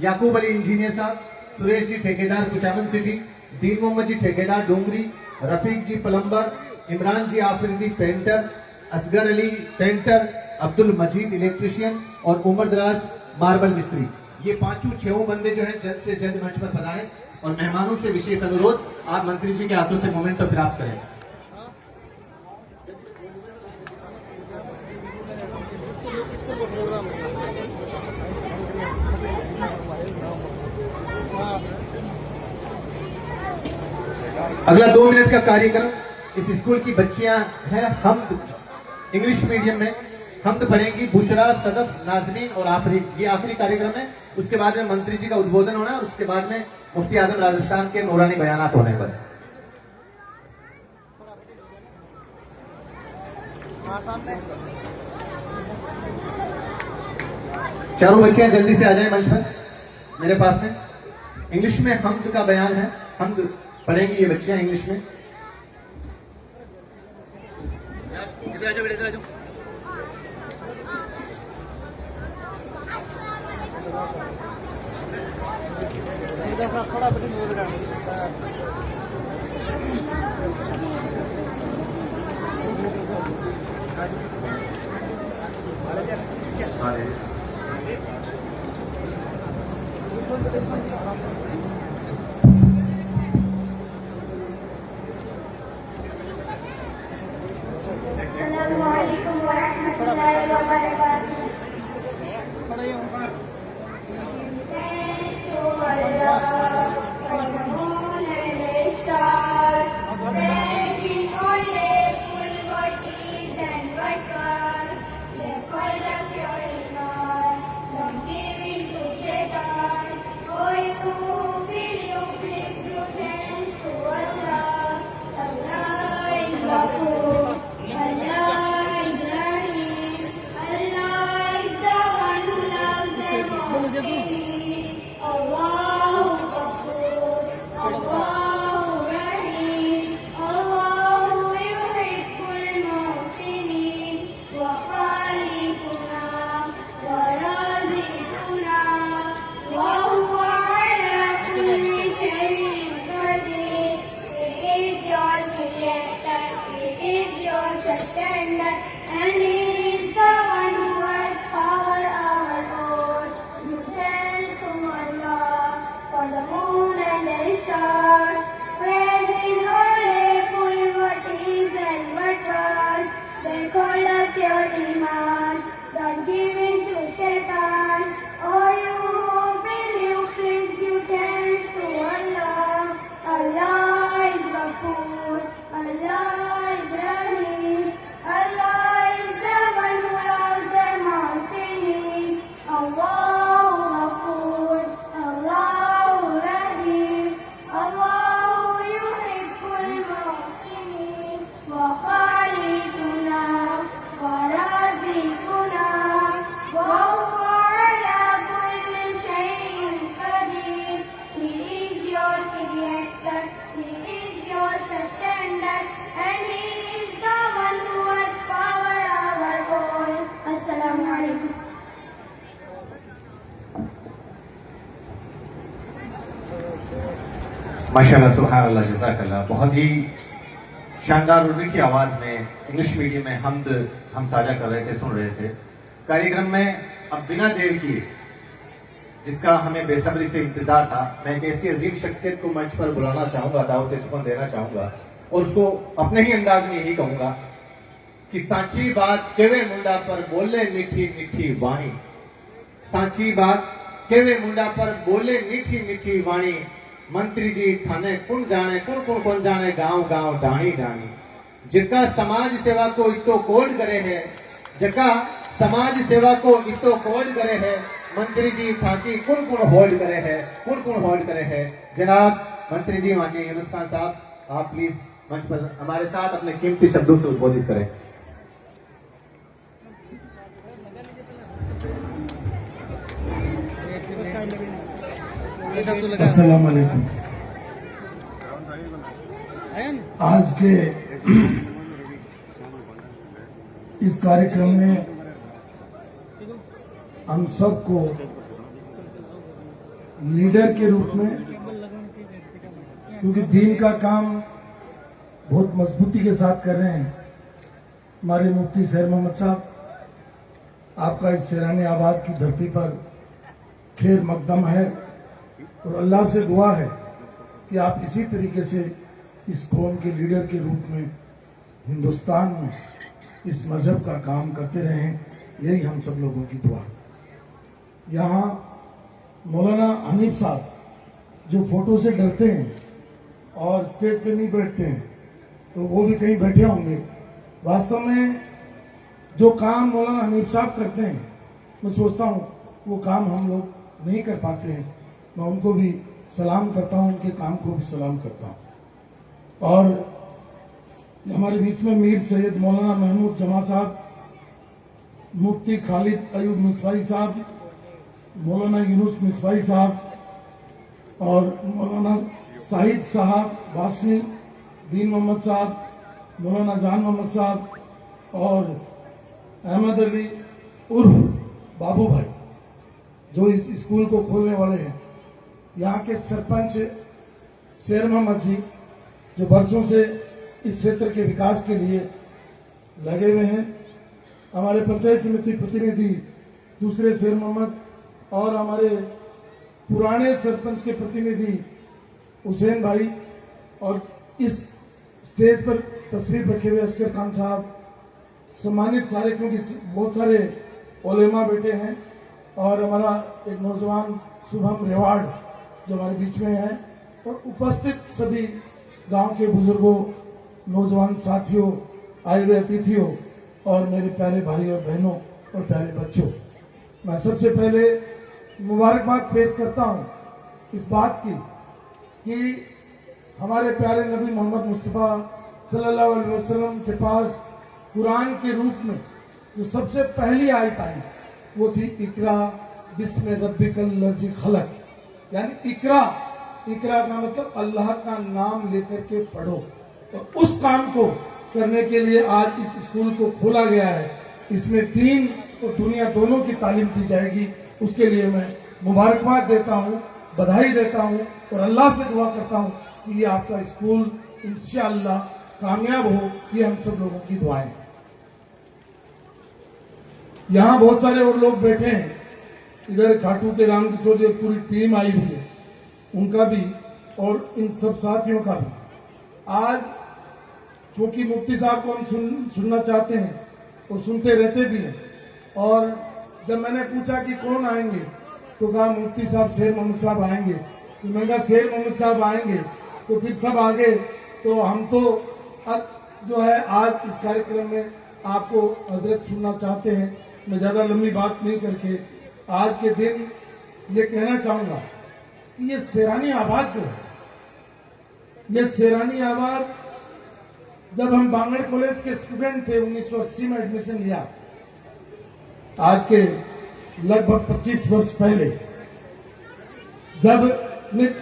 [SPEAKER 1] याकूब अली इंजीनियर साहब, सुरेश जी ठेकेदार कुचामन सिटी, दीन मोहम्मद जी ठेकेदार डोंगरी, रफीक जी प्लम्बर, इमरान जी आफरीदी पेंटर, असगर अली पेंटर, अब्दुल मजीद इलेक्ट्रिशियन और उमर दराज मार्बल मिस्त्री। ये 5-6 बंदे जो है जल्द से जल्द मंच पर पधारें और मेहमानों से विशेष अनुरोध, आप मंत्री जी के हाथों से मोमेंटो प्राप्त करें। अगला 2 मिनट का कार्यक्रम, इस स्कूल की बच्चियां हैं हमद, इंग्लिश मीडियम में हमद पढ़ेंगी, बुशरा, सदफ, नाजमीन और आफरीन। ये आखिरी कार्यक्रम है। उसके बाद में मंत्री जी का उद्बोधन होना और उसके बाद में मुफ्ती आजम राजस्थान के नूरानी बयानात होने। बस चारों बच्चियां जल्दी से आ जाएं मंच पर मेरे पास में। इंग्लिश में हमद का बयान है, हमद पढ़ेंगी ये बच्चियां इंग्लिश में। इधर आ जाओ बेटा, इधर आ जाओ।
[SPEAKER 2] थोड़ा बड़ी बोल रहा
[SPEAKER 6] Assalamualaikum warahmatullahi wabarakatuh. Thanks to Allah for the moon and the stars, praising all day full bodies and workers. They called up your iman, don't give in to shaitan. Oh, you will you please do thanks to Allah. Allah is Ghafoor. Allah is Rahim. Allah is the one who loves them all. Allahu Ghafoor. Allahu Rahim. Allahu yuhibbul muhsinin. Wa khaliquna wa raziquna. Wa huwa ala kulli shay'in qadir. He is your creator. He is your sustainer, and He is the one who has power our own. Give thanks to Allah for the moon and the stars, praising only full what is and what was. They call up your iman, don't give in to shaitan. Oh, you will you please give thanks to Allah. Allah is Ghafoor. Allah is Rahim. Allah is the one who loves them all sinning. Allahu Ghafoor. Allahu Rahim. Allahu yuhibbul muhsinin. Wa khaliquna wa raziquna. Wa huwa ala kulli shay'in qadir. He is your creator. He is your sustainer, and He is the one who has power our own. Assalamu alaikum.
[SPEAKER 1] माशाल्लाह, सुभान अल्लाह, जज़ाकल्लाह। बहुत ही शानदार और मीठी आवाज में English medium में हमद हम साझा कर रहे थे, सुन रहे थे। कार्यक्रम में अब बिना देर किए, जिसका हमें बेसब्री से इंतजार था, मैं एक ऐसी अजीम शख्सियत को मंच पर बुलाना चाहूंगा, दावत सुपन देना चाहूंगा और उसको अपने ही अंदाज में यही कहूंगा कि सांची बात केवे मुंडा पर बोले मीठी मीठी वाणी, सांची बात केवे मुंडा पर बोले मीठी मीठी वाणी, मंत्री जी थाने कुण जाने कुण जाने गांव गांव डाणी डाणी जिका समाज सेवा को इतो कोड करे है जका समाज सेवा को इतो कोड करे है मंत्री जी थाकी कुण होल्ड करे है कुण होल्ड करे है। जनाब मंत्री जी माननीय यूनुस खान साहब आप प्लीज मंच पर हमारे साथ अपने कीमती शब्दों से उद्बोधित करें।
[SPEAKER 7] अस्सलाम वालेकुम। आज के इस कार्यक्रम में हम सबको लीडर के रूप में, क्योंकि दीन का काम बहुत मजबूती के साथ कर रहे हैं हमारे मुफ्ती सैर मोहम्मद साहब, आपका इस सैरानी आबाद की धरती पर खैर मकदम है और अल्लाह से दुआ है कि आप इसी तरीके से इस कौम के लीडर के रूप में हिंदुस्तान में इस मजहब का काम करते रहें, यही हम सब लोगों की दुआ। यहाँ मौलाना हनीफ साहब जो फोटो से डरते हैं और स्टेज पे नहीं बैठते हैं, तो वो भी कहीं बैठे होंगे। वास्तव में जो काम मौलाना हनीफ साहब करते हैं, मैं सोचता हूँ वो काम हम लोग नहीं कर पाते हैं। मैं उनको भी सलाम करता हूँ, उनके काम को भी सलाम करता हूँ। और हमारे बीच में मीर सैयद मौलाना महमूद जमा साहब, मुफ्ती खालिद अयूब मिसवाई साहब, मौलाना यूनुस मिसवाई साहब और मौलाना साहिद साहब वासनी, दीन मोहम्मद साहब, मौलाना जान मोहम्मद साहब और अहमद अली उर्फ बाबू भाई जो इस स्कूल को खोलने वाले हैं। यहाँ के सरपंच शेर मोहम्मद जी जो बरसों से इस क्षेत्र के विकास के लिए लगे हुए हैं, हमारे पंचायत समिति प्रतिनिधि दूसरे शेर मोहम्मद और हमारे पुराने सरपंच के प्रतिनिधि हुसैन भाई और इस स्टेज पर तस्वीर रखे हुए असगर खान साहब, सम्मानित सारे, क्योंकि बहुत सारे उलेमा बैठे हैं और हमारा एक नौजवान शुभम रेवाड़ जो हमारे बीच में है और उपस्थित सभी गांव के बुजुर्गों, नौजवान साथियों, आए हुए अतिथियों और मेरे प्यारे भाई और बहनों और प्यारे बच्चों, मैं सबसे पहले मुबारकबाद पेश करता हूं इस बात की कि हमारे प्यारे नबी मोहम्मद मुस्तफ़ा सल्लल्लाहु अलैहि वसल्लम के पास कुरान के रूप में जो सबसे पहली आयत आई वो थी इकरा बिस्म रब्बिकल लज़ी खलक, यानी इकरा का मतलब अल्लाह का नाम लेकर के पढ़ो। तो उस काम को करने के लिए आज इस स्कूल को खोला गया है। इसमें दीन और दुनिया दोनों की तालीम दी जाएगी। उसके लिए मैं मुबारकबाद देता हूँ, बधाई देता हूँ और अल्लाह से दुआ करता हूँ कि ये आपका स्कूल इंशाअल्लाह कामयाब हो। ये हम सब लोगों की दुआएं। यहाँ बहुत सारे और लोग बैठे हैं, इधर खाटू के राम किशोर जी पूरी टीम आई हुई है, उनका भी और इन सब साथियों का भी। आज क्योंकि मुफ्ती साहब को हम सुनना चाहते हैं और सुनते रहते भी हैं, और जब मैंने पूछा कि कौन आएंगे तो कहा मुफ्ती साहब शेर मोहम्मद साहब आएंगे। तो मैंने कहा शेर मोहम्मद साहब आएंगे तो फिर सब आगे, तो हम तो अब जो है आज इस कार्यक्रम में आपको हजरत सुनना चाहते हैं। मैं ज्यादा लंबी बात नहीं करके आज के दिन ये कहना चाहूंगा कि ये सैरानी आबाद जो है, ये सैरानी आबाद जब हम बांगड़ कॉलेज के स्टूडेंट थे 1980 में एडमिशन लिया, आज के लगभग 25 वर्ष पहले, जब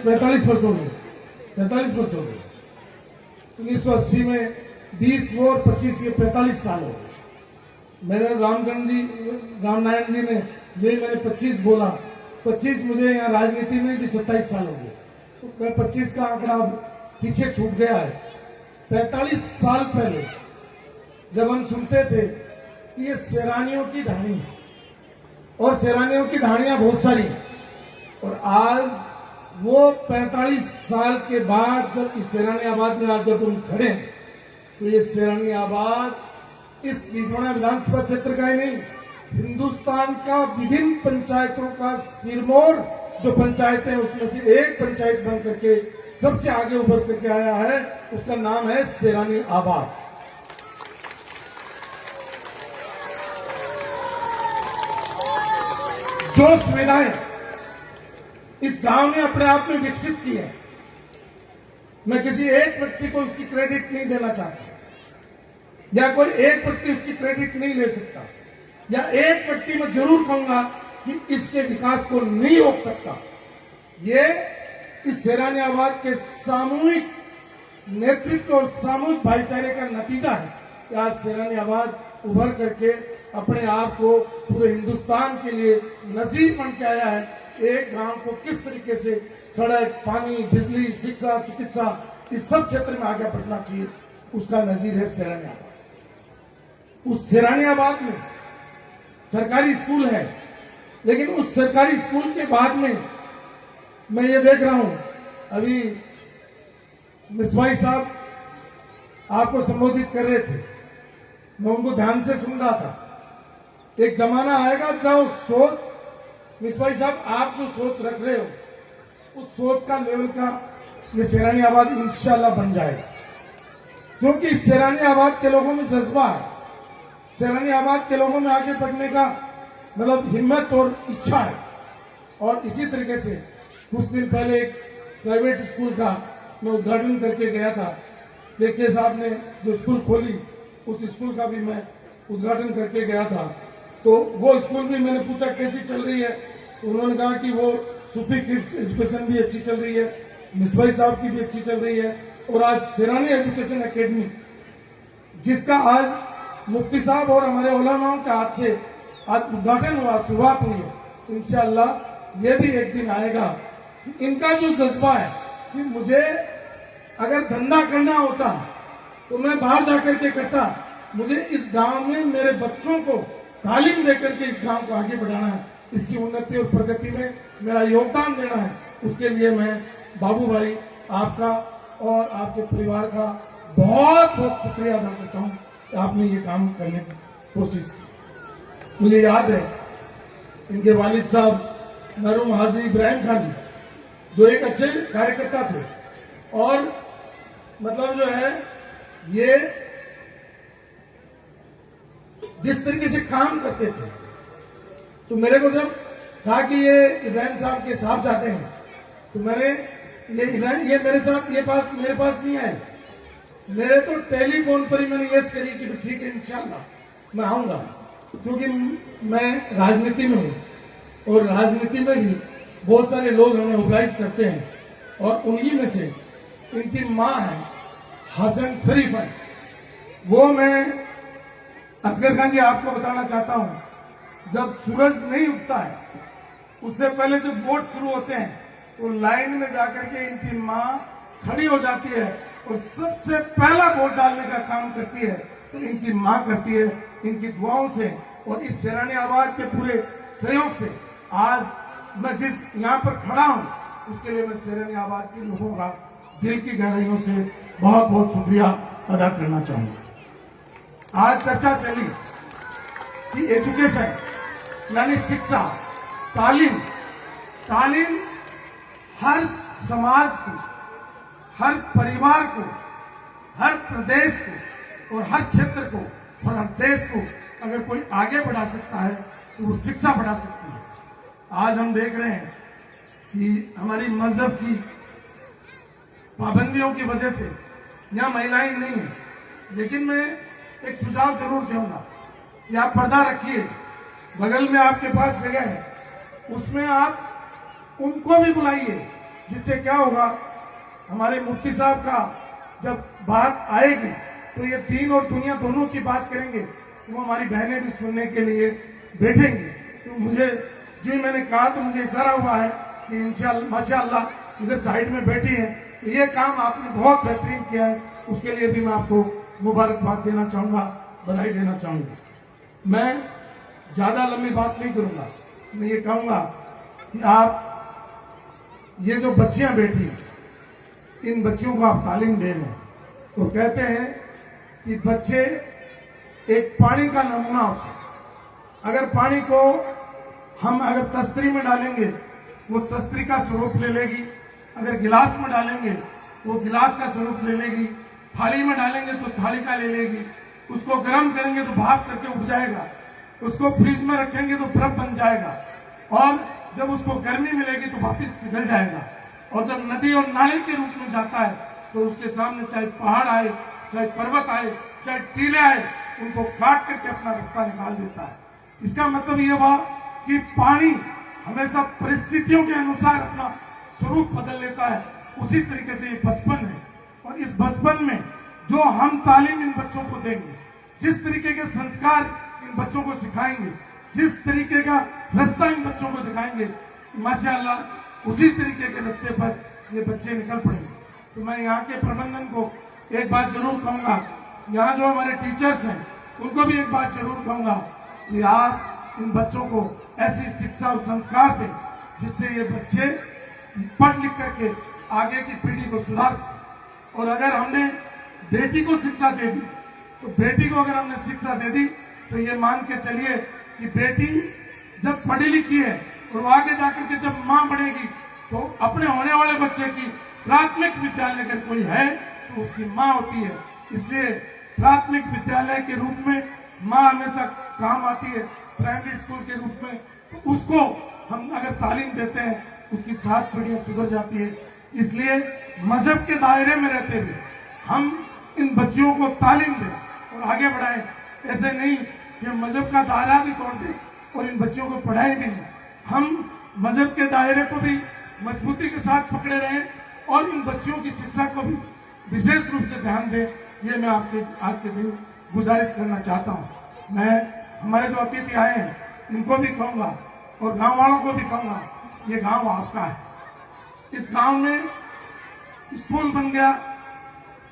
[SPEAKER 7] 45 वर्ष हो गए 1980 में 20 वो और 25 ये 45 साल हो गए। मैंने रामनारायण जी ने जो ही मैंने 25 बोला, 25 मुझे यहाँ राजनीति में भी 27 साल हो गए, तो मैं 25 का आंकड़ा पीछे छूट गया है। 45 साल पहले जब हम सुनते थे कि ये सैरानियों की ढाणी है और सैरानियों की ढाणियां बहुत सारी हैं, और आज वो 45 साल के बाद जब इस सैरानी आबाद में आज जब हम खड़े हैं, तो ये सैरानी आबाद इस निधोना विधानसभा क्षेत्र का ही नहीं, हिंदुस्तान का विभिन्न पंचायतों का सिरमौर जो पंचायतें हैं उसमें से एक पंचायत बन करके सबसे आगे उभर करके आया है, उसका नाम है सेरानी आबाद। जो सुविधाएं इस गांव ने अपने आप में विकसित की है, मैं किसी एक व्यक्ति को उसकी क्रेडिट नहीं देना चाहता, या कोई एक व्यक्ति उसकी क्रेडिट नहीं ले सकता, या एक व्यक्ति मैं जरूर कहूंगा कि इसके विकास को नहीं रोक सकता। ये इस सेरानी आबाद के सामूहिक नेतृत्व और सामूहिक भाईचारे का नतीजा है कि आज सेरानी आबाद उभर करके अपने आप को पूरे हिंदुस्तान के लिए नजीर बन के आया है। एक गांव को किस तरीके से सड़क, पानी, बिजली, शिक्षा, चिकित्सा इस सब क्षेत्र में आगे बढ़ना चाहिए, उसका नजीर है सेरानी आबाद। उस सेरानी आबाद में सरकारी स्कूल है, लेकिन उस सरकारी स्कूल के बाद में मैं ये देख रहा हूं, अभी मिसवाई साहब आपको संबोधित कर रहे थे, मैं उनको ध्यान से सुन रहा था। एक जमाना आएगा जाओ सोच, मिसवाई साहब आप जो सोच रख रहे हो उस सोच का लेवल का ये सेरानी आबाद इंशाल्लाह बन जाएगा, क्योंकि इस सेरानी आबाद के लोगों में जज्बा है, सेरानी आबाद के लोगों में आगे बढ़ने का मतलब हिम्मत और इच्छा है। और इसी तरीके से कुछ दिन पहले एक प्राइवेट स्कूल का मैं उद्घाटन करके गया था, के साहब ने जो स्कूल खोली उस स्कूल का भी मैं उद्घाटन करके गया था। तो वो स्कूल भी मैंने पूछा कैसी चल रही है, तो उन्होंने कहा कि वो सूफी किड्स एजुकेशन भी अच्छी चल रही है, मिसवाई साहब की भी अच्छी चल रही है, और आज सेरानी एजुकेशन एकेडमी जिसका आज मुफ्ती साहब और हमारे उलमाओं के हाथ से आज उद्घाटन हुआ, शुरुआत हुई है, इंशाअल्लाह ये भी एक दिन आएगा कि इनका जो जज्बा है कि मुझे अगर धंधा करना होता तो मैं बाहर जाकर के करता, मुझे इस गांव में मेरे बच्चों को तालीम देकर के इस गांव को आगे बढ़ाना है, इसकी उन्नति और प्रगति में मेरा योगदान देना है। उसके लिए मैं बाबू भाई आपका और आपके परिवार का बहुत बहुत शुक्रिया अदा करता हूं कि आपने ये काम करने की कोशिश की। मुझे याद है इनके वालिद साहब मरहूम हाजी इब्राहिम खान जी जो एक अच्छे कार्यकर्ता थे, और मतलब जो है ये जिस तरीके से काम करते थे, तो मेरे को जब कहा कि ये इब्राहिम साहब के साथ जाते हैं, तो मैंने ये मेरे साथ मेरे पास नहीं आए, मेरे तो टेलीफोन पर ही मैंने यस करी कि ठीक है इंशाल्लाह मैं आऊंगा, क्योंकि मैं राजनीति में हूं और राजनीति में भी बहुत सारे लोग हमें मोबिलाइज करते हैं, और उन्हीं में से इनकी माँ है हसन शरीफ है। वो मैं असगर खान जी आपको बताना चाहता हूं, जब सूरज नहीं उगता है उससे पहले जो वोट शुरू होते हैं तो लाइन में जाकर के इनकी माँ खड़ी हो जाती है और सबसे पहला वोट डालने का काम करती है, तो इनकी माँ करती है, इनकी दुआओं से और इस सेरानी आबाद के पूरे सहयोग से आज मैं जिस यहाँ पर खड़ा हूं उसके लिए मैं सेरानी आबाद के लोगों का दिल की गहराइयों से बहुत बहुत शुक्रिया अदा करना चाहूंगा। आज चर्चा चली कि एजुकेशन यानी शिक्षा, तालीम हर समाज को, हर परिवार को, हर प्रदेश को और हर क्षेत्र को और हर देश को अगर कोई आगे बढ़ा सकता है तो वो शिक्षा बढ़ा सकती है। आज हम देख रहे हैं कि हमारी मजहब की पाबंदियों की वजह से यहाँ महिलाएं नहीं है, लेकिन मैं एक सुझाव जरूर दूंगा कि आप पर्दा रखिए, बगल में आपके पास जगह है उसमें आप उनको भी बुलाइए, जिससे क्या होगा हमारे मुफ्ती साहब का जब बात आएगी तो ये दीन और दुनिया दोनों की बात करेंगे, तो वो हमारी बहनें भी सुनने के लिए बैठेंगी। तो मुझे जो मैंने कहा तो मुझे इशारा हुआ है कि इंशाअल्लाह माशाअल्लाह इधर साइड में बैठी है, तो ये काम आपने बहुत बेहतरीन किया है, उसके लिए भी मैं आपको मुबारकबाद देना चाहूंगा, बधाई देना चाहूंगा। मैं ज्यादा लंबी बात नहीं करूंगा, मैं ये कहूंगा कि आप ये जो बच्चियां बैठी हैं इन बच्चियों को आप तालीम दे रहे हैं, तो कहते हैं कि बच्चे एक पानी का नमूना होता है, अगर पानी को हम अगर तस्तरी में डालेंगे वो तस्तरी का स्वरूप ले लेगी, अगर गिलास में डालेंगे वो गिलास का स्वरूप ले लेगी, थाली में डालेंगे तो थाली का ले लेगी, उसको गर्म करेंगे तो भाप करके उठ जाएगा, उसको फ्रिज में रखेंगे तो बर्फ बन जाएगा, और जब उसको गर्मी मिलेगी तो वापिस पिघल जाएगा, और जब नदी और नाले के रूप में जाता है तो उसके सामने चाहे पहाड़ आए, चाहे पर्वत आए, चाहे टीले आए, उनको काट करके अपना रास्ता निकाल देता है। इसका मतलब यह हुआ कि पानी हमेशा परिस्थितियों के अनुसार अपना स्वरूप बदल लेता है। उसी तरीके से ये बचपन है, और इस बचपन में जो हम तालीम इन बच्चों को देंगे, जिस तरीके के संस्कार इन बच्चों को सिखाएंगे, जिस तरीके का रास्ता इन बच्चों को दिखाएंगे, माशाअल्लाह उसी तरीके के रास्ते पर ये बच्चे निकल पड़ेंगे। तो मैं यहाँ के प्रबंधन को एक बात जरूर कहूंगा, यहाँ जो हमारे टीचर्स हैं उनको भी एक बात जरूर कहूंगा कि आप इन बच्चों को ऐसी शिक्षा और संस्कार दें जिससे ये बच्चे पढ़ लिख करके आगे की पीढ़ी को सुधार सकें। और अगर हमने बेटी को शिक्षा दे दी, तो बेटी को अगर हमने शिक्षा दे दी तो ये मान के चलिए कि बेटी जब पढ़ी लिखी है और वो आगे जाकर के जब माँ बनेगी तो अपने होने वाले बच्चे की प्राथमिक विद्यालय अगर कोई है तो उसकी माँ होती है। इसलिए प्राथमिक विद्यालय के रूप में माँ हमेशा काम आती है, प्राइमरी स्कूल के रूप में। तो उसको हम अगर तालीम देते हैं उसकी 7 पीढ़ियां सुधर जाती है। इसलिए मजहब के दायरे में रहते हुए हम इन बच्चियों को तालीम दें और आगे बढ़ाएं। ऐसे नहीं कि हम मजहब का दायरा भी तोड़ दें और इन बच्चियों को पढ़ाएं भी नहीं। हम मजहब के दायरे को भी मजबूती के साथ पकड़े रहें और इन बच्चियों की शिक्षा को भी विशेष रूप से ध्यान दें। ये मैं आपके आज के दिन गुजारिश करना चाहता हूँ। मैं हमारे जो अतिथि आए हैं इनको भी कहूंगा और गांव वालों को भी कहूंगा, ये गांव आपका है। इस गांव में स्कूल बन गया,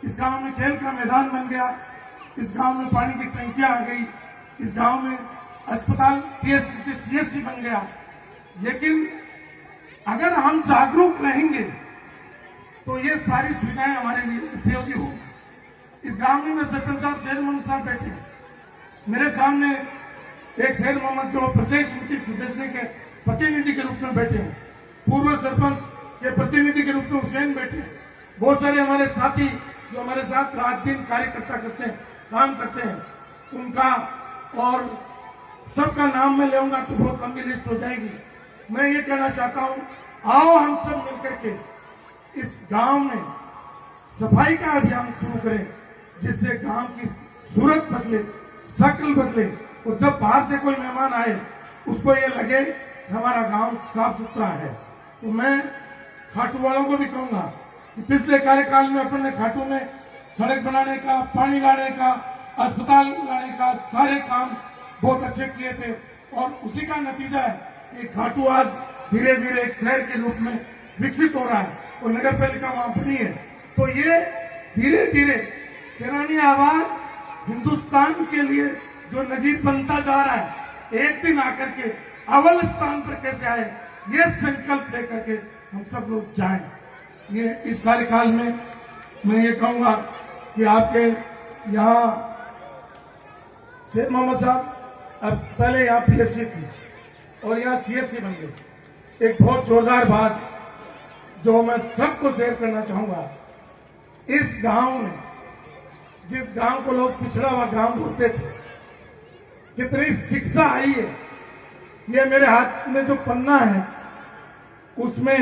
[SPEAKER 7] इस गांव में खेल का मैदान बन गया, इस गांव में पानी की टंकियां आ गई, इस गांव में अस्पताल पीएचसी से सीएचसी बन गया। लेकिन अगर हम जागरूक रहेंगे तो ये सारी सुविधाएं हमारे लिए उपयोगी होगी। इस गांव में मैं सरपंच साहब, शेर मोहम्मद साहब बैठे हैं, मेरे सामने एक शेर मोहम्मद जो पंचायत समिति सदस्य के प्रतिनिधि के रूप में बैठे हैं, पूर्व सरपंच के प्रतिनिधि के रूप में हुसैन बैठे हैं, बहुत सारे हमारे साथी जो हमारे साथ रात दिन कार्यकर्ता करते हैं, काम करते हैं, उनका और सबका नाम मैं लेऊंगा तो बहुत लंबी लिस्ट हो जाएगी। मैं ये कहना चाहता हूं, आओ हम सब मिलकर के इस गांव में सफाई का अभियान शुरू करें, जिससे गांव की सूरत बदले, शक्ल बदले, और जब बाहर से कोई मेहमान आए उसको ये लगे हमारा गांव साफ सुथरा है। तो मैं खाटू वालों को भी कहूंगा कि पिछले कार्यकाल में अपन ने खाटू में सड़क बनाने का, पानी लाने का, अस्पताल लाने का सारे काम बहुत अच्छे किए थे, और उसी का नतीजा है कि खाटू आज धीरे धीरे एक शहर के रूप में विकसित हो रहा है और नगर पालिका वहां बनी है। तो ये धीरे धीरे सेनानी आवाज हिंदुस्तान के लिए जो नजीर बनता जा रहा है, एक दिन आकर के अव्वल स्थान पर कैसे आए, ये संकल्प लेकर के हम सब लोग जाएं। ये इस कार्यकाल में मैं ये कहूंगा कि आपके यहाँ शेर मोहम्मद साहब अब पहले यहाँ पीएससी थी और यहाँ सीएससी बन गई। एक बहुत जोरदार बात जो मैं सबको शेयर करना चाहूंगा, इस गांव में, जिस गांव को लोग पिछड़ा हुआ गांव बोलते थे, कितनी शिक्षा आई है। ये मेरे हाथ में जो पन्ना है उसमें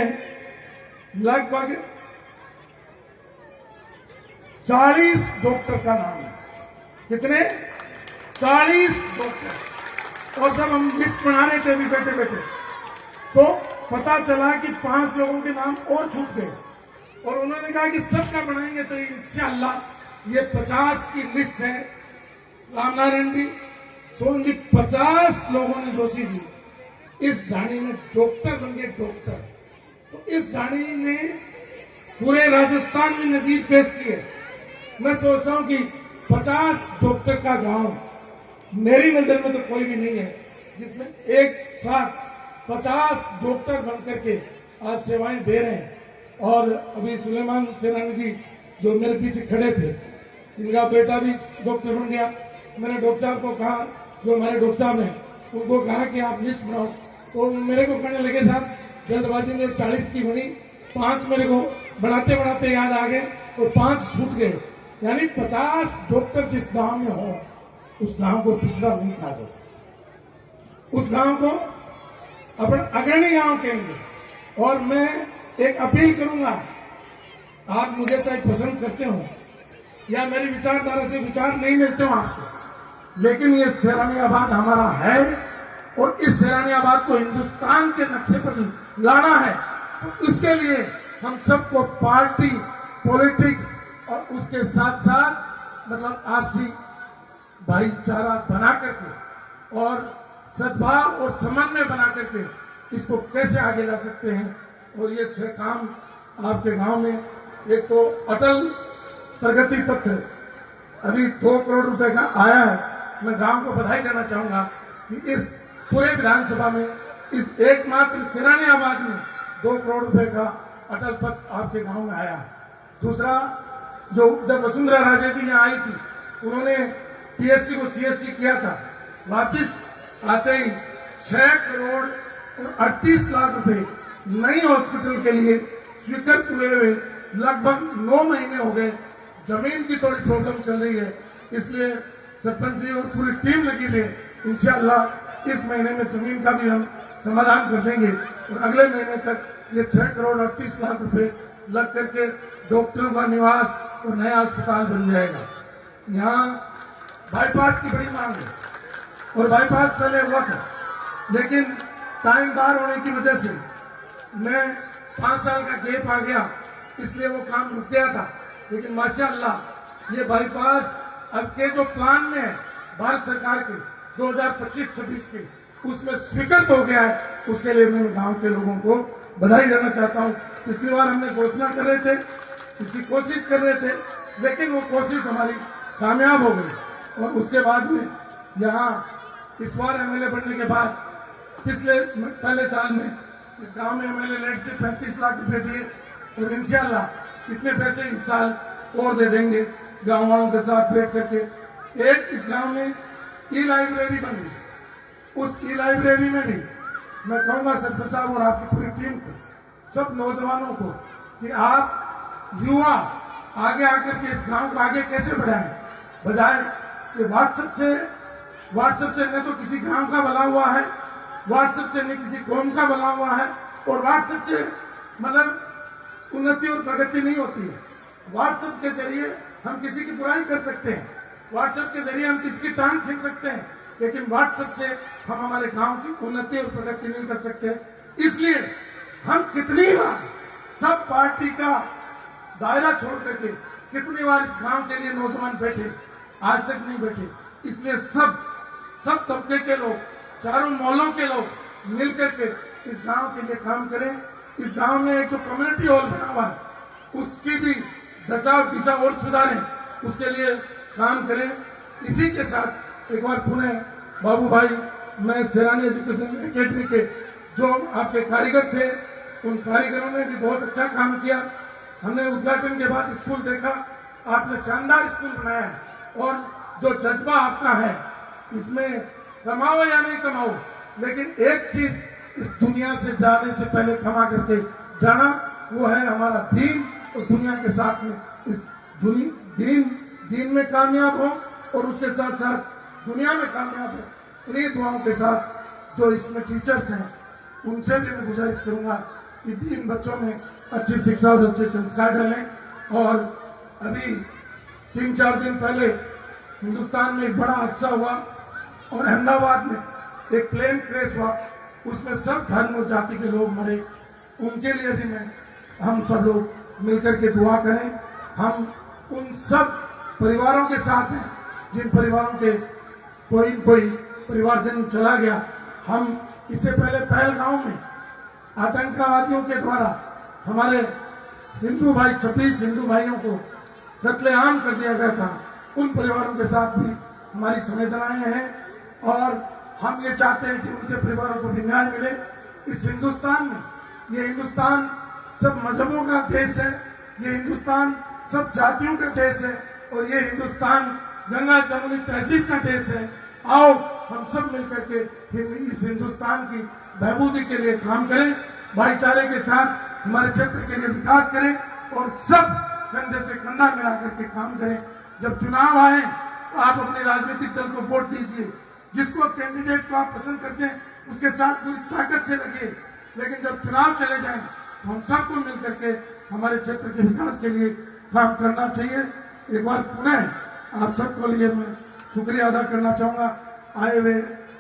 [SPEAKER 7] लगभग 40 डॉक्टर का नाम है। कितने? 40 डॉक्टर। और जब हम लिस्ट बना रहे थे अभी बैठे बैठे तो पता चला कि 5 लोगों के नाम और छूट गए, और उन्होंने कहा कि सबका बनाएंगे तो इंशाअल्लाह ये 50 की लिस्ट है। रामनारायण जी, सोन जी, 50 लोगों ने, जोशी जी, इस ढाणी में डॉक्टर बन गए, डॉक्टर। तो इस ढाणी ने पूरे राजस्थान में नजीर पेश किए। मैं सोचता हूं कि 50 डॉक्टर का गांव मेरी नजर में तो कोई भी नहीं है जिसमें एक साथ 50 डॉक्टर बनकर के आज सेवाएं दे रहे हैं। और अभी सुलेमान सेनानी जी जो मेरे पीछे खड़े थे, इनका बेटा भी डॉक्टर बन गया। मैंने डॉक्टर साहब को कहा, जो हमारे डॉक्टर साहब हैं, उनको कहा कि आप लिस्ट बनाओ, तो मेरे को कहने लगे साहब जल्दबाजी में 40 की बनी, 5 मेरे को बढ़ाते बढ़ाते याद आ गए और 5 छूट गए। यानी 50 डॉक्टर जिस गांव में हो उस गांव को पिछड़ा नहीं कहा जा सकता, उस गांव को अपन अग्रणी गांव कहेंगे। और मैं एक अपील करूंगा, आप मुझे चाहे पसंद करते हो या मेरी विचारधारा से विचार नहीं मिलते हो आपको, लेकिन ये सैलानियाबाद हमारा है और इस सैलानियाबाद को हिंदुस्तान के नक्शे पर लाना है। तो इसके लिए हम सबको पार्टी पॉलिटिक्स और उसके साथ साथ मतलब आपसी भाईचारा बना करके और सद्भाव और समन्वय बना करके इसको कैसे आगे ला सकते हैं। और ये 6 काम आपके गांव में, एक तो अटल प्रगति पत्र अभी 2 करोड़ रुपए का आया है। मैं गांव को बधाई देना चाहूंगा कि इस पूरे विधानसभा में इस एकमात्र सैलानियाबाद में 2 करोड़ रुपए का अटल पत्र आपके गांव में आया है। दूसरा, जो जब वसुंधरा राजे जी यहाँ आई थी उन्होंने पीएससी को सीएससी किया था, वापिस आते ही 6 करोड़ और 38 लाख रुपए नई हॉस्पिटल के लिए स्वीकृत हुए लगभग 9 महीने हो गए। जमीन की थोड़ी प्रॉब्लम चल रही है, इसलिए सरपंच जी और पूरी टीम लगी हुई है। इंशाअल्लाह इस महीने में जमीन का भी हम समाधान कर देंगे और अगले महीने तक ये 6 करोड़ 38 लाख रुपए लग करके डॉक्टरों का निवास और नया अस्पताल बन जाएगा। यहाँ बाईपास की बड़ी मांग है और बाईपास पहले हुआ था, लेकिन टाइम बार होने की वजह से मैं 5 साल का गैप आ गया, इसलिए वो काम रुक गया था। लेकिन माशाअल्लाह ये बाईपास अब के जो प्लान में है भारत सरकार के 2025-26 के, उसमें स्वीकृत हो गया है। उसके लिए मैं गांव के लोगों को बधाई देना चाहता हूं। पिछली बार हमने घोषणा कर रहे थे, इसकी कोशिश कर रहे थे, लेकिन वो कोशिश हमारी कामयाब हो गई। और उसके बाद में यहाँ इस बार एमएलए बनने के बाद पहले साल में इस गांव में एमएलए लेट से 35 लाख रुपए दिए और इंशाअल्लाह इतने पैसे इस साल और दे देंगे गांव वालों के साथ बैठ करके। एक इस गांव में ई लाइब्रेरी बनी, उस ई लाइब्रेरी में भी मैं कहूंगा सरपंच साहब और आपकी पूरी टीम को, सब नौजवानों को, कि आप युवा आगे आकर के इस गांव को आगे कैसे बढ़ाएं, बजाय कि व्हाट्सएप से न तो किसी गांव का भला हुआ है, व्हाट्सएप से न किसी कौम का भला हुआ है, और व्हाट्सएप से मतलब उन्नति और प्रगति नहीं होती है। व्हाट्सएप के जरिए हम किसी की बुराई कर सकते हैं, व्हाट्सएप के जरिए हम किसी की टांग खींच सकते हैं, लेकिन व्हाट्सएप से हम हमारे गांव की उन्नति और प्रगति नहीं कर सकते। इसलिए हम कितनी बार सब पार्टी का दायरा छोड़ करके कितनी बार इस गांव के लिए नौजवान बैठे, आज तक नहीं बैठे। इसलिए सब तबके के लोग, चारों मोहल्लों के लोग मिलकर के इस गांव के लिए काम करें। इस गांव में एक जो कम्युनिटी हॉल बना हुआ है उसकी भी दशा दिशा और सुधारें, उसके लिए काम करें। इसी के साथ एक बार पुणे बाबू भाई, मैं सैलानी एजुकेशन एकेडमी के जो आपके कारीगर थे, उन कारीगरों ने भी बहुत अच्छा काम किया। हमने उद्घाटन के बाद स्कूल देखा, आपने शानदार स्कूल बनाया है, और जो जज्बा आपका है इसमें कमाओ या नहीं कमाओ, लेकिन एक चीज इस दुनिया से जाने से पहले कमा करके जाना, वो है हमारा दीन। और दुनिया के साथ में इस दीन में कामयाब हो और उसके साथ साथ दुनिया में कामयाब हो। उन्हीं दुआओं के साथ जो इसमें टीचर्स हैं उनसे भी मैं गुजारिश करूंगा कि इन बच्चों में अच्छी शिक्षा और अच्छे संस्कार डालें। और अभी 3-4 दिन पहले हिंदुस्तान में एक बड़ा हादसा हुआ और अहमदाबाद में एक प्लेन क्रैश हुआ, उसमें सब धर्म और जाति के लोग मरे। उनके लिए भी हम सब लोग मिलकर के दुआ करें। हम उन सब परिवारों के साथ हैं जिन परिवारों के कोई परिवारजन चला गया। हम इससे पहले पहलगांव में आतंकवादियों के द्वारा हमारे हिंदू भाई 26 हिंदू भाइयों को कत्लेआम कर दिया गया था, उन परिवारों के साथ भी हमारी संवेदनाएं हैं और हम ये चाहते हैं कि उनके परिवारों को भी न्याय मिले। इस हिंदुस्तान में, ये हिंदुस्तान सब मजहबों का देश है, ये हिंदुस्तान सब जातियों का देश है और ये हिंदुस्तान गंगा जमुनी तहजीब का देश है। आओ हम सब मिलकर के इस हिंदुस्तान की बहबूदी के लिए काम करें। भाईचारे के साथ हमारे क्षेत्र के लिए विकास करें और सब कंधे से कंधा मिला करके काम करें। जब चुनाव आए तो आप अपने राजनीतिक दल को वोट दीजिए, जिसको कैंडिडेट को आप पसंद करते हैं उसके साथ पूरी ताकत से लगिए, लेकिन जब चुनाव चले जाएं तो हम सबको मिल करके हमारे क्षेत्र के विकास के लिए काम करना चाहिए। एक बार पुनः आप सबको लिए मैं शुक्रिया अदा करना चाहूंगा। आए हुए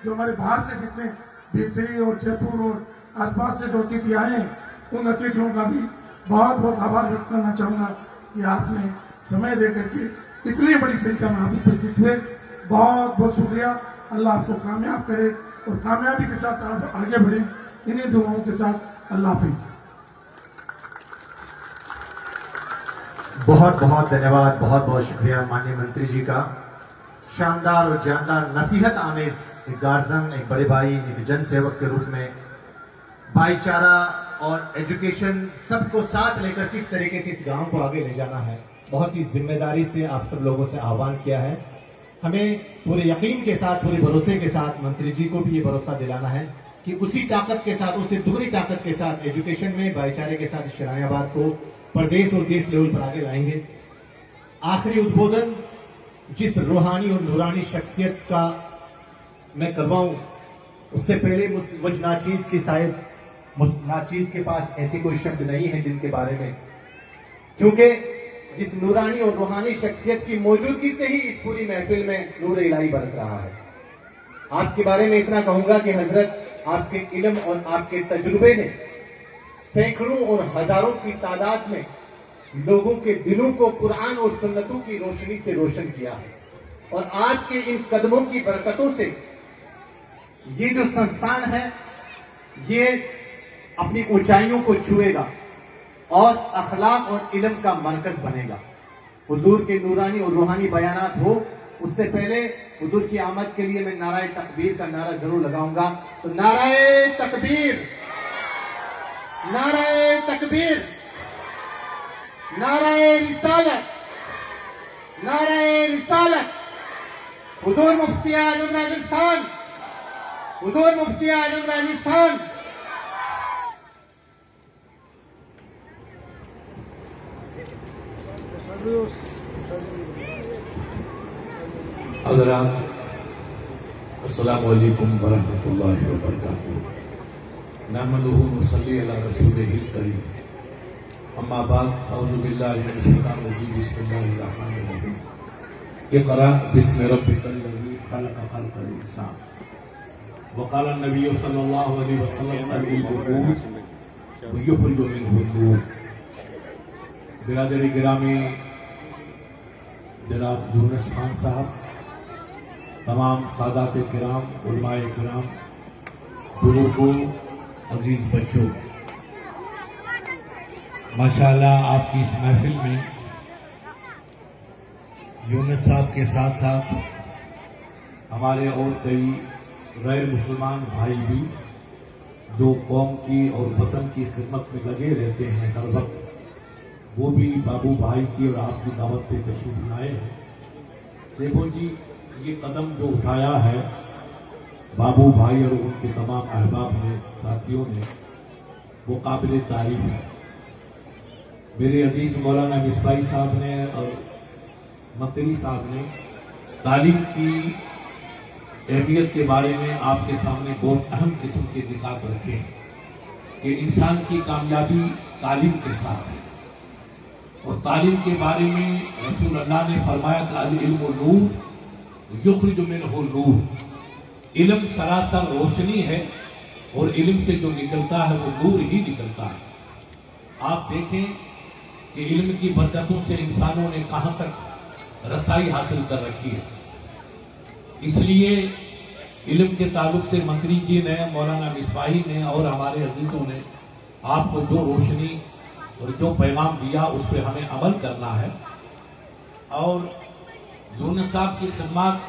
[SPEAKER 7] जो हमारे बाहर से जितने बेचरी और जयपुर और आसपास से जो अतिथि आए हैं, उन अतिथियों का भी बहुत बहुत आभार व्यक्त करना चाहूंगा कि आपने समय दे करके इतनी बड़ी संख्या में आप उपस्थित हुए। बहुत बहुत शुक्रिया। अल्लाह आपको कामयाब करे और कामयाबी के साथ आप आगे बढ़े। इन्हीं दुआओं के साथ अल्लाह हाफिज।
[SPEAKER 1] बहुत बहुत धन्यवाद, बहुत बहुत शुक्रिया माननीय मंत्री जी का। शानदार और जानदार नसीहत आमेज एक गार्जियन, एक बड़े भाई, एक जन सेवक के रूप में भाईचारा और एजुकेशन सबको साथ लेकर किस तरीके से इस गांव को आगे ले जाना है, बहुत ही जिम्मेदारी से आप सब लोगों से आह्वान किया है। हमें पूरे यकीन के साथ, पूरे भरोसे के साथ मंत्री जी को भी ये भरोसा दिलाना है कि उसी ताकत के साथ, उससे दुगनी ताकत के साथ एजुकेशन में भाईचारे के साथ शरानियाबाद को प्रदेश और देश लेवल पर आगे लाएंगे। आखिरी उद्बोधन जिस रूहानी और नूरानी शख्सियत का मैं करवाऊं, उससे पहले मुझ नाचीज की शायद नाचीज के पास ऐसी कोई शब्द नहीं है जिनके बारे में, क्योंकि जिस नूरानी और रूहानी शख्सियत की मौजूदगी से ही इस पूरी महफिल में नूर इलाही बरस रहा है। आपके बारे में इतना कहूंगा कि हजरत आपके इल्म और आपके तजुर्बे ने सैकड़ों और हजारों की तादाद में लोगों के दिलों को कुरान और सुन्नतों की रोशनी से रोशन किया है। और आपके इन कदमों की बरकतों से ये जो संस्थान है ये अपनी ऊंचाइयों को छुएगा और अखलाक और इल्म का मरकज बनेगा। हुजूर के नूरानी और रूहानी बयानात हो, उससे पहले हुजूर की आमद के लिए मैं नाराए तकबीर का नारा जरूर लगाऊंगा। तो नाराए तकबीर, नाराए तकबीर, नाराए रिसालत, नाराए रिसालत। हुजूर मुफ्ती आजम राजस्थान, हुजूर मुफ्ती आजम राजस्थान।
[SPEAKER 8] हज़रात, अस्सलामु अलैकुम वरहमतुल्लाहि वबरकातुहू। नहमदुहु व नसल्ली अला रसूलिहिल करीम। अम्मा बाद, अऊज़ु बिल्लाहि मिनश शैतानिर रजीम। बिस्मिल्लाहिर रहमानिर रहीम। इक़रा बिस्मि रब्बिकल लज़ी खलक़ खलक़ल इंसान। व क़ाला नबी सल्लल्लाहु अलैहि वसल्लम अल-इल्म व युख़रिजु मिनहु नूर। बिरादरी गिरामी जनाब यूनुस खान साहब, तमाम सादात किराम, उलमाए किराम, बुजुर्गों, अजीज बच्चों, माशाअल्लाह आपकी इस महफिल में यूनुस साहब के साथ साथ हमारे और कई गैर मुसलमान भाई भी जो कौम की और वतन की खिदमत में लगे रहते हैं हर वक्त, वो भी बाबू भाई की और आपकी दावत पे तशरीफ लाए हैं। देखो जी, ये कदम जो उठाया है बाबू भाई और उनके तमाम अहबाब ने, साथियों ने, वो काबिल तारीफ है। मेरे अजीज मौलाना मिसबाई साहब ने और मंत्री साहब ने तालीम की अहमियत के बारे में आपके सामने बहुत अहम किस्म के निकात रखे हैं कि इंसान की कामयाबी तालीम के साथ है। और तालीम के बारे में रसूल अल्लाह ने फरमाया था, अल इल्मु नूर युखरिजु मिनहु नूर। इल्म सरासर रोशनी है और इल्म से जो निकलता है वो नूर ही निकलता है। आप देखें कि इल्म की बरकतों से इंसानों ने कहां तक रसाई हासिल कर रखी है। इसलिए इल्म के ताल्लुक से मंत्री जी ने, मौलाना मिसबाही ने और हमारे अजीजों ने आपको जो रोशनी और जो पैगाम दिया उस पर हमें अमल करना है। और यूनुस साहब की खिदमत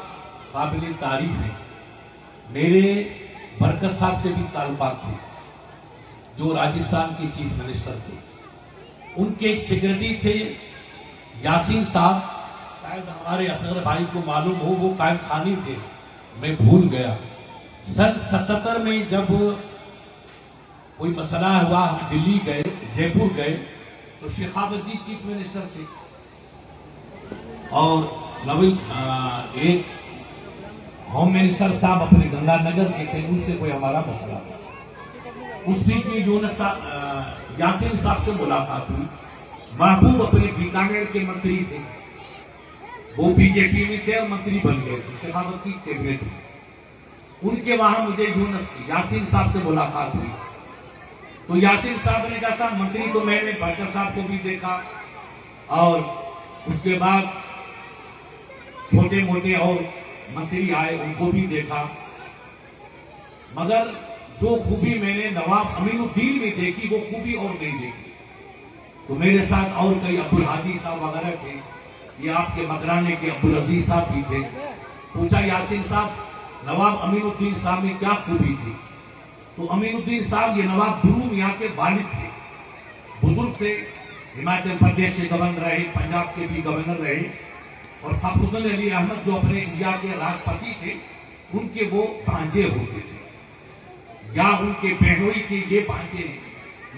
[SPEAKER 8] काबिल तारीफ है। मेरे बरकत साहब से भी ताल्लुकात थे, जो राजस्थान के चीफ मिनिस्टर थे। उनके एक सेक्रेटरी थे यासीन साहब, शायद हमारे असगर भाई को मालूम हो, वो कायम खानी थे, मैं भूल गया। सन 77 में जब कोई मसला हुआ, हम दिल्ली गए, जयपुर गए, तो शेखावत जी चीफ मिनिस्टर थे और एक होम मिनिस्टर साहब अपने गंगानगर के थे, उनसे कोई हमारा मसला था। उस बीच में यूनुस यासीन साहब से मुलाकात हुई। महबूब अपने बीकानेर के मंत्री थे, वो बीजेपी में थे और मंत्री बन गए थे शेखावत की कैबिनेट में। उनके वहां मुझे यूनुस यासीन साहब से मुलाकात हुई। तो यासीन साहब ने कहा साहब मंत्री तो मैंने बरकत साहब को भी देखा और उसके बाद छोटे मोटे और मंत्री आए उनको भी देखा, मगर जो खूबी मैंने नवाब अमीनुद्दीन में देखी वो खूबी और नहीं देखी। तो मेरे साथ और कई अब्दुल हादी साहब वगैरह थे, ये आपके मकराने के अब्दुल अजीज साहब भी थे। पूछा यासीन साहब नवाब अमीनुद्दीन साहब में क्या खूबी थी? तो अमीनुद्दीन साहब ये नवाब दुरू मियां के वालिद थे, बुजुर्ग थे, हिमाचल प्रदेश के गवर्नर रहे, पंजाब के भी गवर्नर रहे और फखरुद्दीन अली अहमद जो अपने इंडिया के राष्ट्रपति थे उनके वो भांजे होते थे या उनके बहनोई के ये भांजे हैं,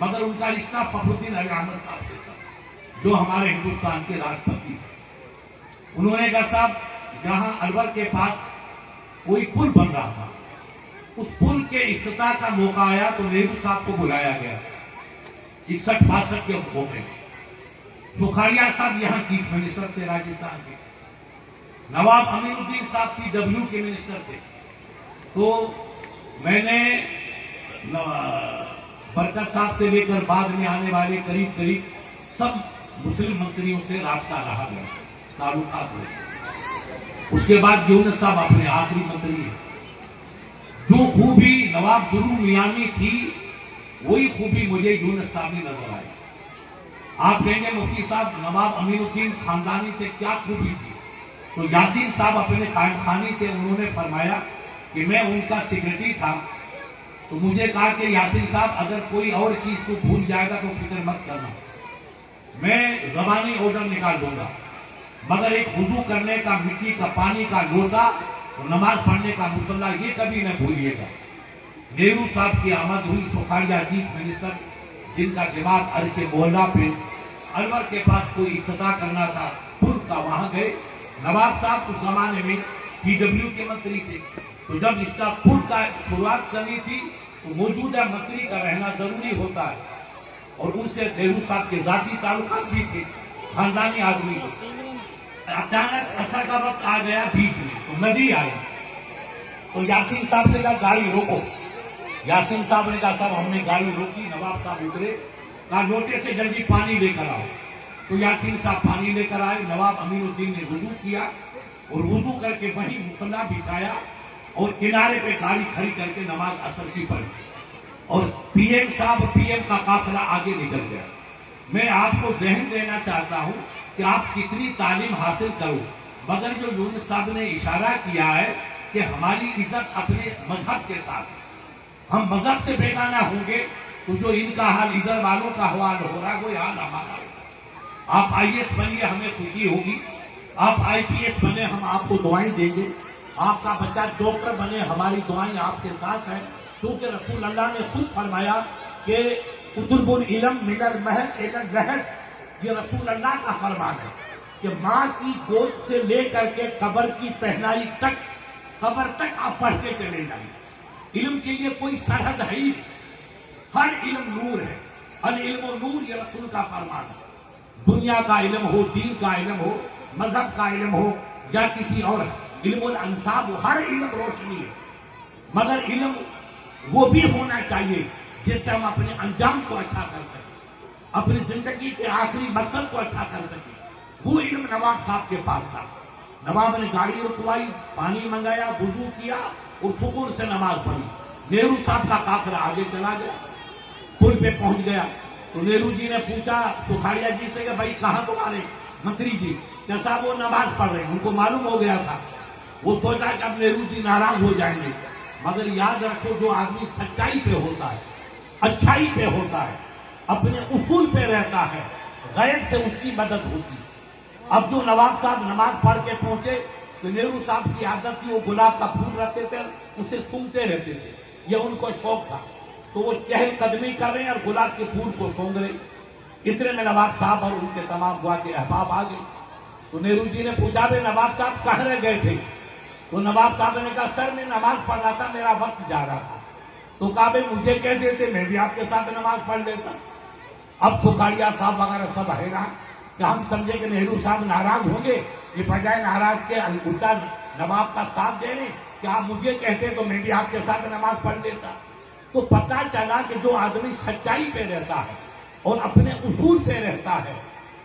[SPEAKER 8] मगर उनका रिश्ता फखरुद्दीन अली अहमद साहब से था जो हमारे हिंदुस्तान के राष्ट्रपति थे। उन्होंने कहा साहब जहां अलवर के पास कोई पुल बन रहा था, उस पुल के इफ्तिताह का मौका आया तो नेहरू साहब को बुलाया गया 61-62 के मौके। सुखाड़िया साहब यहाँ चीफ मिनिस्टर थे राजस्थान के, नवाब अमीनुद्दीन साहब PW के मिनिस्टर थे। तो मैंने बरकत साहब से लेकर बाद में आने वाले करीब करीब सब मुस्लिम मंत्रियों से राब्ता रहा गया, ताल्लुकात हुए। उसके बाद यूनुस साहब अपने आखिरी मंत्री हैं। जो खूबी नवाब दुरू मियां में थी वही खूबी मुझे यूनुस साहब में नजर आई। आप कहेंगे मुफ्ती साहब नवाब अमीनुद्दीन खानदानी थे, क्या खूबी थी? तो यासीन साहब अपने खानदानी थे, उन्होंने फरमाया कि मैं उनका सेक्रेटरी था। तो मुझे कहा कि यासीन साहब अगर कोई और चीज को भूल जाएगा तो फिक्र मत करना, मैं जबानी ऑर्डर निकाल दूंगा, मगर एक वुजू करने का मिट्टी का पानी का लोटा और नमाज पढ़ने का मुसल्ला ये कभी न भूलिएगा। नेहरू साहब की आमद हुई, सुखाड़िया चीफ मिनिस्टर जिनका दिमाग अर्ज के मोहल्ला पे अलवर के पास कोई इफ्तिताह करना था पुल का, वहां गए। नवाब साहब उस जमाने में PW के मंत्री थे, तो जब इसका पुल का शुरुआत करनी थी तो मौजूदा मंत्री का रहना जरूरी होता है और उनसे नेहरू साहब के जाती ताल्लुकात भी थे, खानदानी आदमी थे। अचानक असर का वक्त आ गया बीच में, तो नदी आई। तो यासीन साहब ने कहा गाड़ी रोको। यासीन साहब ने कहा साहब हमने गाड़ी रोकी। नवाब साहब उतरे, कहा लोटे से जल्दी पानी लेकर आओ। तो यासीन साहब पानी लेकर आए। नवाब अमीनुद्दीन ने वुजू किया और वुजू करके वहीं मुसल्ला बिछाया और किनारे पे गाड़ी खड़ी करके नमाज असर की पढ़ी और PM साहब PM का काफिला आगे निकल गया। मैं आपको जहन देना चाहता हूं कि आप कितनी तालीम हासिल करो, मगर जो यूनुस साहब ने इशारा किया है कि हमारी इज्जत अपने मजहब के साथ, हम मजहब से बेगाना होंगे तो जो इनका हाल इधर वालों का हाल हो रहा है वो हाल हमारा होगा। आप IAS बनिए, हमें खुशी होगी। आप IPS बने, हम आपको दुआएं देंगे। आपका बच्चा डॉक्टर बने, हमारी दुआएं आपके साथ हैं, क्योंकि रसूल अल्लाह ने खुद फरमाया कि उतुलबुल इल्म मिनल महद इलल लहद, ये रसूल अल्लाह का फरमान है कि माँ की गोद से लेकर के कब्र की पहनाई तक, कब्र तक आप पढ़ते चले जाइए। इल्म के लिए कोई सरहद है ही नहीं, हर इल्म नूर है। अल इल्म नूर, ये रसूल का फरमान है। दुनिया का इल्म हो, दीन का इल्म हो, मजहब का इल्म हो या किसी और इल्मुल अंसाब हो, हर इल्म रोशनी है, मगर इल्म वो भी होना चाहिए जिससे हम अपने अंजाम को अच्छा कर सकें, अपनी जिंदगी के आखिरी मकसद को अच्छा कर सकें। वो इल्म नवाब साहब के पास था। नवाब ने गाड़ी रुकवाई, पानी मंगाया, वुजू किया और सुकून से नमाज पढ़ी। नेहरू साहब का काफिला आगे चला गया, पुल पे पहुंच गया। तो नेहरू जी ने पूछा सुखाड़िया जी से कि भाई कहाँ तुम्हारे मंत्री जी? जैसा वो नमाज पढ़ रहे हैं, उनको मालूम हो गया था। वो सोचा कि अब नेहरू जी नाराज हो जाएंगे, मगर याद रखो जो आदमी सच्चाई पे होता है, अच्छाई पे होता है, अपने उसूल पे रहता है, गैर से उसकी मदद होती है। अब जो नवाब साहब नमाज पढ़ के पहुंचे तो नेहरू साहब की आदत थी, वो गुलाब का फूल रखते थे, उसे सूंघते रहते थे, ये उनको शौक था। तो वो चहलकदमी कर रहे हैं और गुलाब के फूल को सूंघ रहे। इतने में नवाब साहब और उनके तमाम बुआ के अहबाब आ गए। तो नेहरू जी ने पूछा, भाई नवाब साहब कहाँ रह गए थे? तो नवाब साहब ने कहा, सर मैं नमाज पढ़ रहा था, मेरा वक्त जा रहा था। तो कहा, भाई मुझे कह देते, मैं भी आपके साथ नमाज पढ़ लेता। अब सुखाड़िया साहब वगैरह सब हैरान कि हम समझे कि नेहरू साहब नाराज होंगे, ये बजाय नाराज के उल्टा नवाब का साथ दे रहे कि आप मुझे कहते तो मैं भी आपके साथ नमाज पढ़ लेता। तो पता चला कि जो आदमी सच्चाई पे रहता है और अपने उसूल पे रहता है,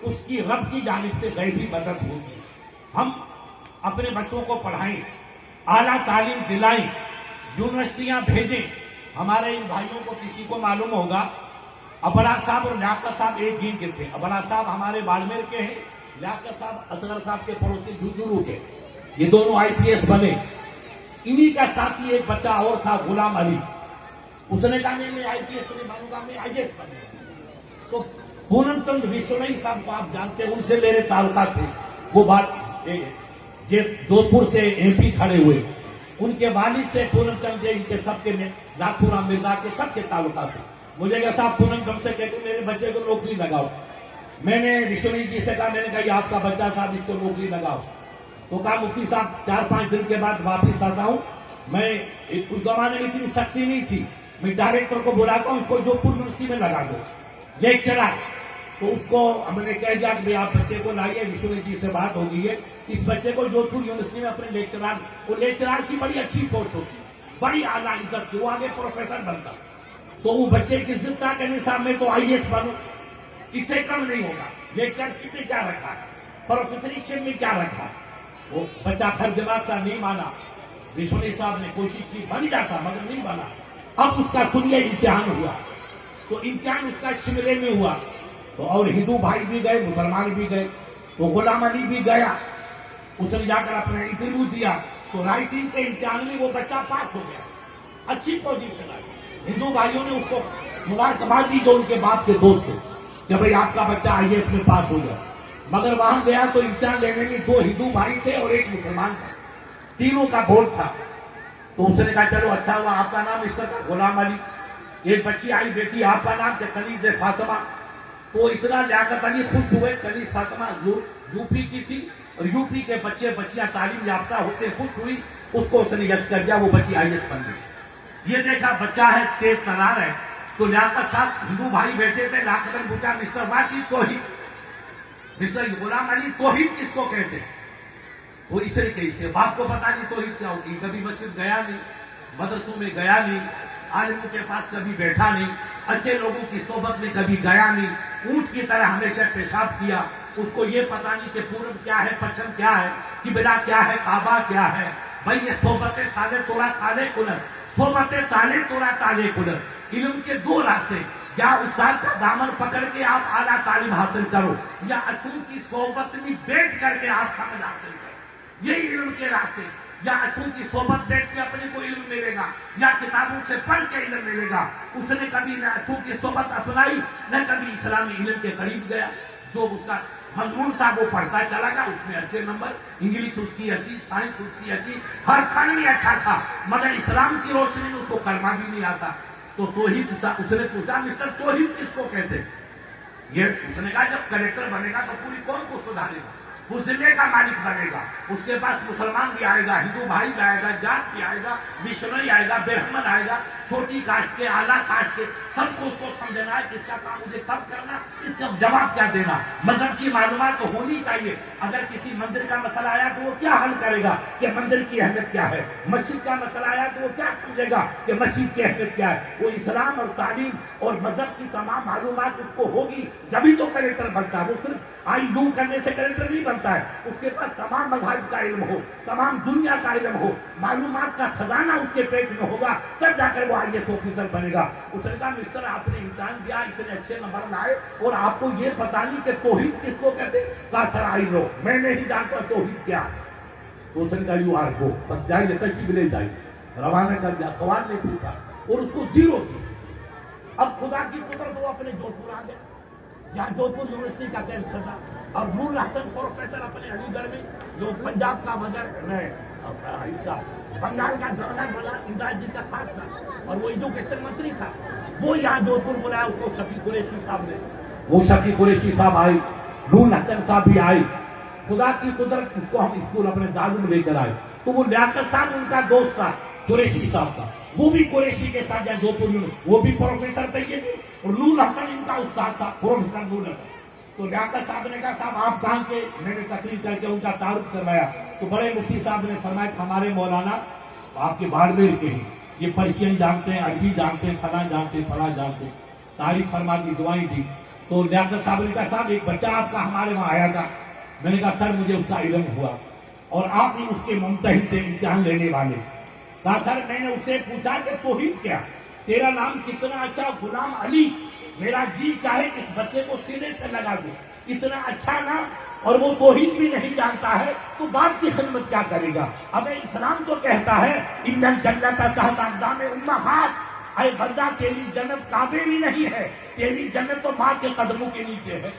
[SPEAKER 8] उसकी रब की जानिब से गैबी मदद होगी। हम अपने बच्चों को पढ़ाएं, आला तालीम दिलाएं, यूनिवर्सिटियां भेजें। हमारे इन भाइयों को किसी को मालूम होगा, अबड़ा साहब और लियाकत साहब एक दिन के थे। अबड़ा साहब हमारे बाड़मेर के हैं, लियाकत साहब असगर साहब के पड़ोसी झुंझुनू के। ये दोनों IPS बने। इन्हीं का साथी एक बच्चा और था, गुलाम अली। उसने कहा मैं IPS नहीं बनूंगा, मैं IAS बनूंगा। तो पूनम चंद विश्नोई साहब को आप जानते हैं, उनसे मेरे ताल्लुकात थे। वो बात जोधपुर से MP खड़े हुए, उनके वालिद से पूनम चंद इनके सबके नाथुराम मिर्जा के सबके ताल्लुकात थे। मुझे कहा साहब पूनम चंद से कहते मेरे बच्चे को नौकरी लगाओ। मैंने विश्नोई जी से कहा, मैंने कहा ये आपका बच्चा साहब, इसको नौकरी लगाओ। तो कहा मुफ्ती साहब 4-5 दिन के बाद वापिस आता हूं। मैं उस जमाने में इतनी शक्ति नहीं थी, मैं डायरेक्टर को बुलाता हूं, उसको जोधपुर यूनिवर्सिटी में लगा दो, लेक्चरर। तो उसको हमने कह दिया कि आप बच्चे को लाइए, विश्वनाथ जी से बात हो गई है, इस बच्चे को जोधपुर यूनिवर्सिटी में अपने लेक्चरर, वो लेक्चरर की बड़ी अच्छी पोस्ट होती, बड़ी आला इज्जत की, वो आगे प्रोफेसर बनता। तो वो बच्चे की जिद था कहने साहब मैं तो IAS बनूं, इससे कम नहीं होगा। लेक्चरशिप में क्या रखा, प्रोफेसरशिप में क्या रखा। वो बच्चा खर दिमाग का नहीं माना। विश्वनाथ साहब ने कोशिश की, बन जाता मगर नहीं बना। अब उसका सुनिए इम्तिहान हुआ, तो इम्तिहान उसका शिमले में हुआ। तो और हिंदू भाई भी गए, मुसलमान भी गए। तो गुलाम अली भी गया, उसने जाकर अपना इंटरव्यू दिया। तो राइटिंग के इम्तिहान में वो बच्चा पास हो गया, अच्छी पोजीशन आई। हिंदू भाइयों ने उसको मुबारकबाद दी, जो उनके बाप के दोस्त थे, कि भाई आपका बच्चा IAS में पास हो गया। मगर वहां गया तो इम्तिहान लेने में 2 हिंदू भाई थे और 1 मुसलमान था, तीनों का बोर्ड था। तो उसने कहा चलो अच्छा हुआ, आपका नाम इसका था गुलाम अली। एक बच्ची आई, बेटी आपका नाम क्या? कनीज फातिमा। तो इतना लियाकत अली खुश हुए, कनीज फातिमा यूपी की थी, और यूपी के बच्चे बच्चियां तालीम याफ्ता होते खुश हुई, उसको उसने यश कर दिया, वो बच्ची IAS बन गई। ये देखा बच्चा है, तेज तरार है। तो लियाकत साहब हिंदू भाई बैठे थे, लियाकत ने पूछा मिस्टर वाकी तौहीद, मिस्टर गुलाम अली तौहीद किसको कहते? वो इस तरीके से बाप को पता नहीं तौहीद क्या होती, कभी मस्जिद गया नहीं, मदरसों में गया नहीं, आलिमों के पास कभी बैठा नहीं, अच्छे लोगों की सोबत में कभी गया नहीं, ऊंट की तरह हमेशा पेशाब किया। उसको ये पता नहीं कि पूरब क्या है, पश्चिम क्या है, किबला क्या है, काबा क्या है। भाई ये सोबतें साले तोड़ा साले कुलर, सोबतें ताले तोड़ा ताले कुलर। इल्म के 2 रास्ते, या उस्ताद का दामन पकड़ के आप आला तालीम हासिल करो, या अचूक की सोबत में बैठ करके आप समझ हासिल करो। यही इल्म के रास्ते। या अचूक की सोबत बैठ के अपने को इल्म मिलेगा, या किताबों से पढ़ के इल्म मिलेगा। उसने कभी न अचूक की सोबत अपनाई, न कभी इस्लामी इल्म के करीब गया। जो उसका मजमून था वो पढ़ता चला गया, उसमें अच्छे नंबर, इंग्लिश उसकी अच्छी, साइंस उसकी अच्छी, हर फन में अच्छा था, मगर इस्लाम की रोशनी में उसको कलमा भी नहीं आता। तो तौहीद उसने पूछा मिस्टर तौहीद किसको कहते? ये उसने कहा जब कलेक्टर बनेगा तो पूरी कौम को सुधारेगा, उस जिले का मालिक बनेगा, उसके पास मुसलमान भी आएगा, हिंदू भाई भी आएगा, जात भी आएगा, विश्नोई आएगा, ब्राह्मण आएगा, छोटी कास्ट के, आला कास्ट के, सबको उसको समझना है किसका काम मुझे कब करना, इसका जवाब क्या देना। मजहब की मालूमात तो होनी चाहिए। अगर किसी मंदिर का मसला आया तो वो क्या हल करेगा कि मंदिर की अहमियत क्या है, मस्जिद का मसला आया तो वो क्या समझेगा कि मस्जिद की अहमियत क्या है। वो इस्लाम और तालीम और मजहब की तमाम मालूमात उसको होगी, जभी तो कलेक्टर बनता है। वो सिर्फ आई डू करने से कलेक्टर नहीं बनता है, उसके पास तमाम मजहब का इल्म हो, तमाम दुनिया का इल्म हो, मालूमात का खजाना उसके पेट में होगा, तब जाकर वो IAS ऑफिसर बनेगा। उसने कहा मिस्टर आपने इम्तिहान दिया, इतने अच्छे नंबर लाए, और आपको ये पता नहीं कि तौहीद किसको कहते? कहा सर आई लो, मैं नहीं जानता तौहीद क्या। तो उसने कहा यू आर गो, बस जाइए, तशीफ ले जाइए, रवाना कर दिया, सवाल नहीं पूछा और उसको 0 दी। अब खुदा की कुदरत वो अपने जोधपुर आ गए, यहाँ जोधपुर यूनिवर्सिटी का कैंसर था, और नूर हसन प्रोफेसर अपने अलीगढ़ में, जो पंजाब का मगर
[SPEAKER 9] इसका बंगाल का गवर्नर बना इमदाद जी का खास था और वो एजुकेशन मंत्री था, वो यहाँ जोधपुर बुलाया उसको शफी कुरैशी साहब ने। वो शफी कुरैशी साहब आए, नूर हसन साहब भी आए, खुदा की कुदरत उसको हम स्कूल अपने दारू में लेकर आए। तो वो लियाकत साहब उनका दोस्त था कुरैशी साहब का, वो भी कुरैशी के साथ जाए जोधपुर में, वो भी प्रोफेसर थे ये भी, और नूर हसन इनका उस्ताद था, प्रोफेसर नूर हसन। तो लियाकत साहब ने कहा साहब आप कहाँ के, मैंने तकरीर करके उनका तारुफ करवाया। तो बड़े मुफ्ती साहब ने फरमाया हमारे मौलाना आपके बाड़मेर के हैं, ये पर्शियन जानते हैं, अरबी जानते हैं, फला जानते हैं, फला जानते हैं, तारीफ फरमा दी, दुआएं दी। तो लियाकत साहब ने कहा साहब एक बच्चा आपका हमारे वहां आया था। मैंने कहा सर मुझे उसका इल्म हुआ और आप ही उसके मुमतहिन थे, इम्तिहान लेने वाले। कहा सर मैंने उससे पूछा कि तौहीद क्या, तेरा नाम कितना अच्छा गुलाम अली, मेरा जी चाहे इस बच्चे को सीने से लगा दो, इतना अच्छा नाम, और वो तौहीद भी नहीं जानता है तो बाप की खिदमत क्या करेगा। अब इस्लाम तो कहता है इन्नल जन्नत तहत अक़दामे उम्महात, अरे बंदा तेरी जन्नत काबे भी नहीं है, तेरी जन्नत तो माँ के कदमों के नीचे है,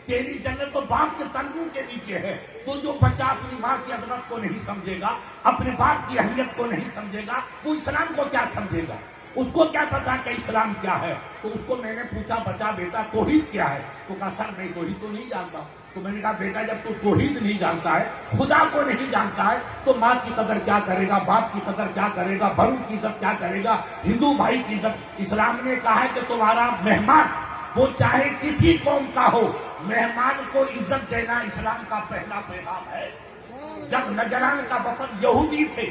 [SPEAKER 9] तेरी जन्नत तो बाप के तलवों के नीचे है। तो जो बच्चा अपनी माँ की अजमत को नहीं समझेगा, अपने बाप की अहमियत को नहीं समझेगा, वो इस्लाम को क्या समझेगा, उसको क्या पता कि इस्लाम क्या है। तो उसको मैंने पूछा बच्चा बेटा तौहीद क्या है, तो कहा सर मैं तौहीद तो नहीं जानता। तो मैंने कहा बेटा जब तू तौहीद नहीं जानता है, खुदा को नहीं जानता है, तो माँ की कदर क्या करेगा, बाप की कदर क्या करेगा, बड़ों की इज्जत क्या करेगा, हिंदू भाई की इज्जत। इस्लाम ने कहा है कि तुम्हारा मेहमान वो चाहे किसी कौम का हो, मेहमान को इज्जत देना इस्लाम का पहला पैगाम है। जब नजरान का वफद यहूदी थे,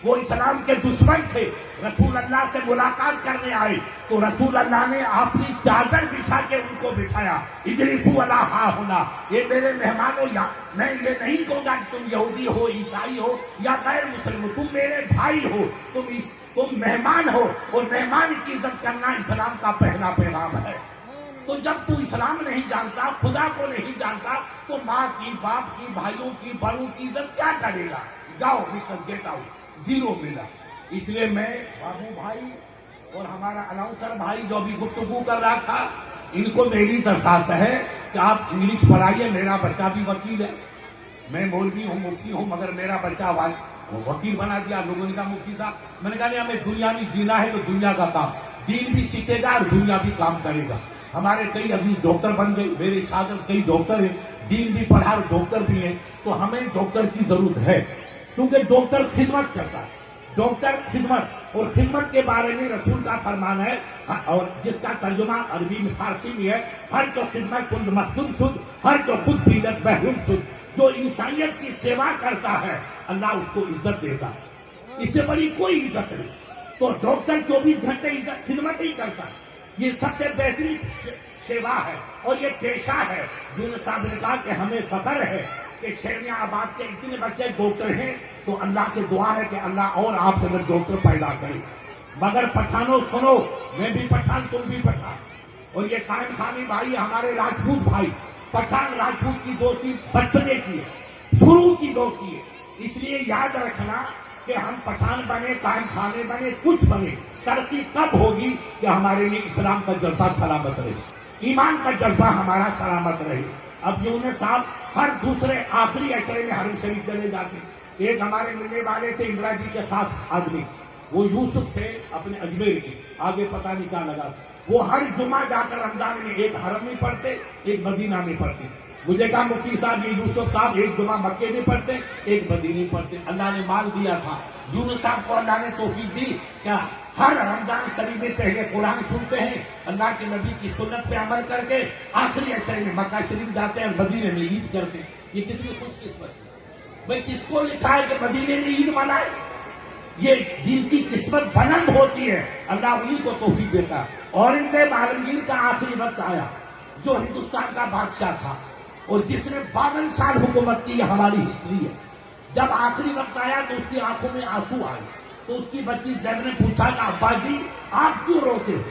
[SPEAKER 9] वो इस्लाम के दुश्मन थे, रसूल अल्लाह से मुलाकात करने आए, तो रसूल अल्लाह ने अपनी चादर बिछा के उनको बिठाया, इजलिसु अला हा होना, ये मेरे मेहमानों, या मैं ये नहीं कहूंगा कि तुम यहूदी हो, ईसाई हो या गैर मुस्लिम हो, तुम मेरे भाई हो, तुम मेहमान हो, और मेहमान की इज्जत करना इस्लाम का पहला पैगाम है। तो जब तू इस्लाम नहीं जानता, खुदा को नहीं जानता, तो माँ की, बाप की, भाइयों की, बड़ों की इज्जत क्या करेगा। जाओ मिस्टर गेट आउट, जीरो मिला। इसलिए मैं बाबू भाई और हमारा अनाउंसर भाई जो अभी गुफ्तगू कर रहा था, इनको मेरी दरखास्त है कि आप इंग्लिश पढ़ाइए। मेरा बच्चा भी वकील है, मैं मौलवी हूँ, मुफ्ती हूँ, मगर मेरा बच्चा वकील बना दिया। लोगों ने कहा मुफ्ती साहब, मैंने कहा नहीं हमें दुनिया में जीना है तो दुनिया का काम, दीन भी सीखेगा और दुनिया भी काम करेगा। हमारे कई अजीज डॉक्टर बन गए, मेरे शागिर्द कई डॉक्टर हैं, दीन भी पढ़ा और डॉक्टर भी हैं। तो हमें डॉक्टर की जरूरत है, क्योंकि डॉक्टर खिदमत करता है, डॉक्टर खिदमत, और खिदमत के बारे में रसूल का फरमान है, और जिसका तर्जुमा अरबी में फारसी में है, हर तो खिदमत कुंद मखदूम शुद्ध, हर तो खुद पीलत बहरूम शुद्ध। जो इंसानियत की सेवा करता है अल्लाह उसको इज्जत देता है, इससे बड़ी कोई इज्जत नहीं। तो डॉक्टर 24 घंटे इज्जत खिदमत ही करता है, ये सबसे बेहतरीन सेवा है और ये पेशा है। यूनुस साहब ने कहा कि हमें फख्र है कि शहरियाबाद के इतने बच्चे डॉक्टर हैं, तो अल्लाह से दुआ है कि अल्लाह और आप अंदर डॉक्टर पैदा करे। मगर पठानों सुनो, मैं भी पठान, तुम भी पठान, और ये कायम खानी भाई हमारे राजपूत भाई, पठान राजपूत की दोस्ती बचपने की है, शुरू की दोस्ती है। इसलिए याद रखना कि हम पठान बने, कायम खाने बने, कुछ बने, तरक्की कब होगी कि हमारे लिए इस्लाम का जज्बा सलामत रहे, ईमान का जज्बा हमारा सलामत रहे। अब यूनुस साहब हर दूसरे आखिरी अशरे में हरम शरीफ चले जाते। एक हमारे मिलने वाले थे इंदिरा जी के खास आदमी, वो यूसुफ थे अपने अजमेर के, आगे पता नहीं क्या लगा, वो हर जुमा जाकर रमजान में एक हरम में पढ़ते, एक मदीना में पढ़ते। मुझे कहा मुफ्ती साहब ये यूसुफ साहब एक जुमा मक्के में पढ़ते, एक मदीने में पढ़ते। अल्लाह ने माल दिया था, यूनुस साहब को अल्लाह ने तौफीक दी क्या हर रमजान शरीफ में पहले कुरान सुनते हैं, अल्लाह के नबी की सुन्नत पे अमल करके आखिरी अशरे में मक्का शरीफ जाते हैं, मदीने में ईद करते हैं। ये कितनी खुशकिस्मत है भाई, किसको लिखा है कि मदीने में ईद मनाए। ये जिनकी किस्मत बुलंद होती है अल्लाह उन्हीं को तौफीक देता है। औरंगजेब आलमगीर का आखिरी वक्त आया, जो हिंदुस्तान का बादशाह था और जिसने 52 साल हुकूमत की, हमारी हिस्ट्री है। जब आखिरी वक्त आया तो उसकी आंखों में आंसू आए, तो उसकी बच्ची जैब ने पूछा कि अब्बा जी आप क्यों रोते हो,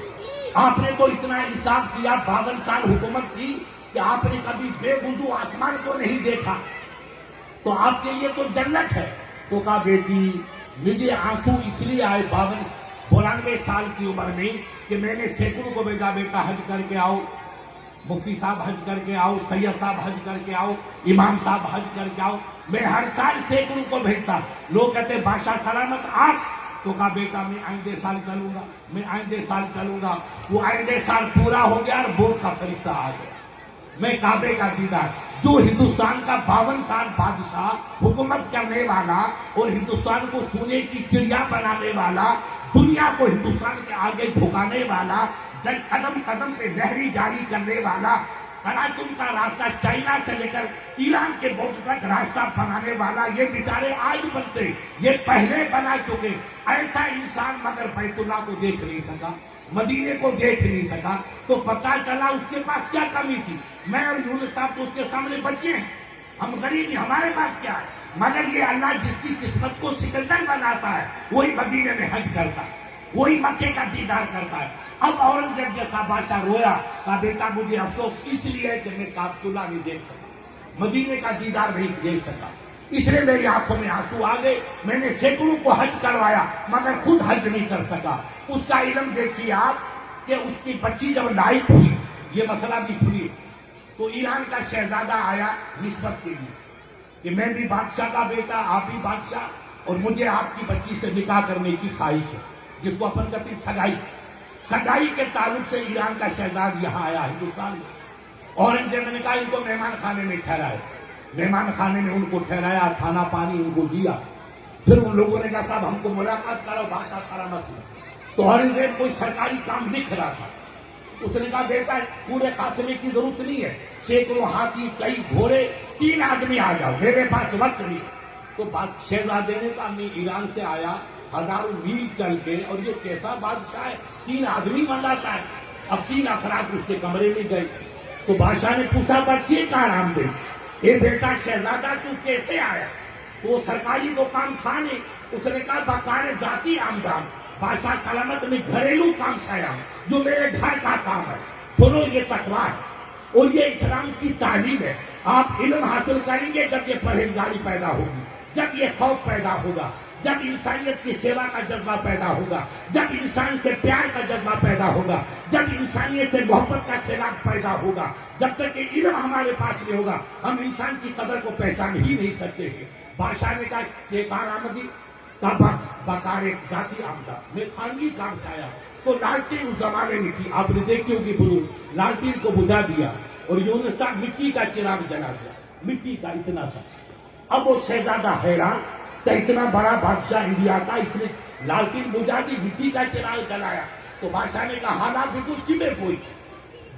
[SPEAKER 9] आपने तो इतना इंसाफ किया, 52 साल हुकूमत की, कि आपने कभी बेवुजू आसमान को नहीं देखा, तो आपके लिए तो जन्नत है। तो कहा बेटी मुझे आंसू इसलिए आए 92 साल की उम्र में कि मैंने सैकड़ों को भेजा बेटा हज करके आओ, मुफ्ती साहब हज करके आओ, सैयद साहब हज करके आओ, इमाम साहब हज करके आओ। मैं हर साल सैकड़ों को भेजता। लोग कहते बादशाह सलामत आप, तो कहा बेटा मैं आइंदे साल चलूंगा, मैं आइंदे साल चलूंगा। वो आइंदे साल पूरा हो गया और बोर्ड का फरिश्ता आ गया। मैं काबे का दीदार, जो हिंदुस्तान का 52 साल बादशाह हुकूमत करने वाला और हिंदुस्तान को सोने की चिड़िया बनाने वाला, दुनिया को हिंदुस्तान के आगे झुकाने वाला, जब कदम कदम पे लहरी जारी करने वाला, करातुम का रास्ता चाइना से लेकर ईरान के बॉर्डर तक रास्ता बनाने वाला, ये बेचारे आज बनते, ये पहले बना चुके। ऐसा इंसान मगर बैतुल्लाह को देख नहीं सका, मदीने को देख नहीं सका, तो पता चला उसके पास क्या कमी थी। मैं और यूनुस साहब तो उसके सामने बच्चे हैं, हम गरीब हैं, हमारे पास क्या है। मगर ये अल्लाह जिसकी किस्मत को सिकंदर बनाता है, वही मदीने में हज करता है, वही मक्के का दीदार करता है। अब औरंगजेब जैसा बादशाह रोया, कहा बेटा मुझे अफसोस इसलिए है कि मैं काबतुल्लाह नहीं देख सका, मदीने का दीदार नहीं देख सका, इसलिए मेरी आंखों में आंसू आ गए। मैंने सैकड़ों को हज करवाया मगर खुद हज नहीं कर सका। उसका इल्म देखिए आप कि उसकी बच्ची जब लाइक हुई, ये मसला भी सुनिए, तो ईरान का शहजादा आया निस्बत के लिए कि मैं भी बादशाह का बेटा, आप भी बादशाह, और मुझे आपकी बच्ची से निकाह करने की ख्वाहिश है, जिसको अपन कहते हैं सगाई। सगाई के ताल्लुक से ईरान का शहजाद यहाँ आया हिंदुस्तान में। औरंगजेब ने कहा इनको मेहमान खाने में ठहराए, मेहमान खाने में उनको ठहराया, खाना पानी उनको दिया। फिर उन लोगों ने कहा साहब हमको मुलाकात करो बादशाह सलामत से। तो औरंगजेब कोई सरकारी काम लिख रहा था, उसने कहा बेटा पूरे काफिले की जरूरत नहीं है, सैकड़ों हाथी, कई घोड़े, 3 आदमी आ जाओ, मेरे पास वक्त नहीं। तो शहजादे ने कहा मैं ईरान से आया हजारों मील चल के, और ये कैसा बादशाह है, 3 आदमी मंगाता है। अब 3 अफराद उसके कमरे में गए, तो बादशाह ने पूछा बच्चे का नाम दे, ए बेटा शहजादा तू कैसे आया? तो वो सरकारी तो काम था नहीं, उसने कहा बकारे जाती आमदान, बादशाह सलामत में घरेलू काम से आया जो मेरे घर का काम है। सुनो ये तकवा है और ये इस्लाम की तालीम है। आप इल्म हासिल करेंगे जब ये परहेजगारी पैदा होगी, जब ये खौफ पैदा होगा, जब इंसानियत की सेवा का जज्बा पैदा होगा, जब इंसान से प्यार का जज्बा पैदा होगा, जब इंसानियत से मोहब्बत का सैलाब पैदा होगा। जब तक ये इल्म हमारे पास नहीं होगा हम इंसान की कदर को पहचान ही नहीं सकते हैं। बादशाह ने कहा आमदी बकार एक जाती आमदा, मैं खानगी काम से आया। तो लालटेन उस जमाने में थी, आपने देखी होगी बुलू, लालटेन को बुझा दिया और यूनुस साहब मिट्टी का चिराग जला दिया, मिट्टी का इतना सा। अब वो शहजादा हैरान, तो इतना बड़ा बादशाह इंडिया का, इसने लालटेन बुझा दी, मिट्टी का चिराग जलाया। तो बादशाह ने कहा हालात बिल्कुल चिबे कोई,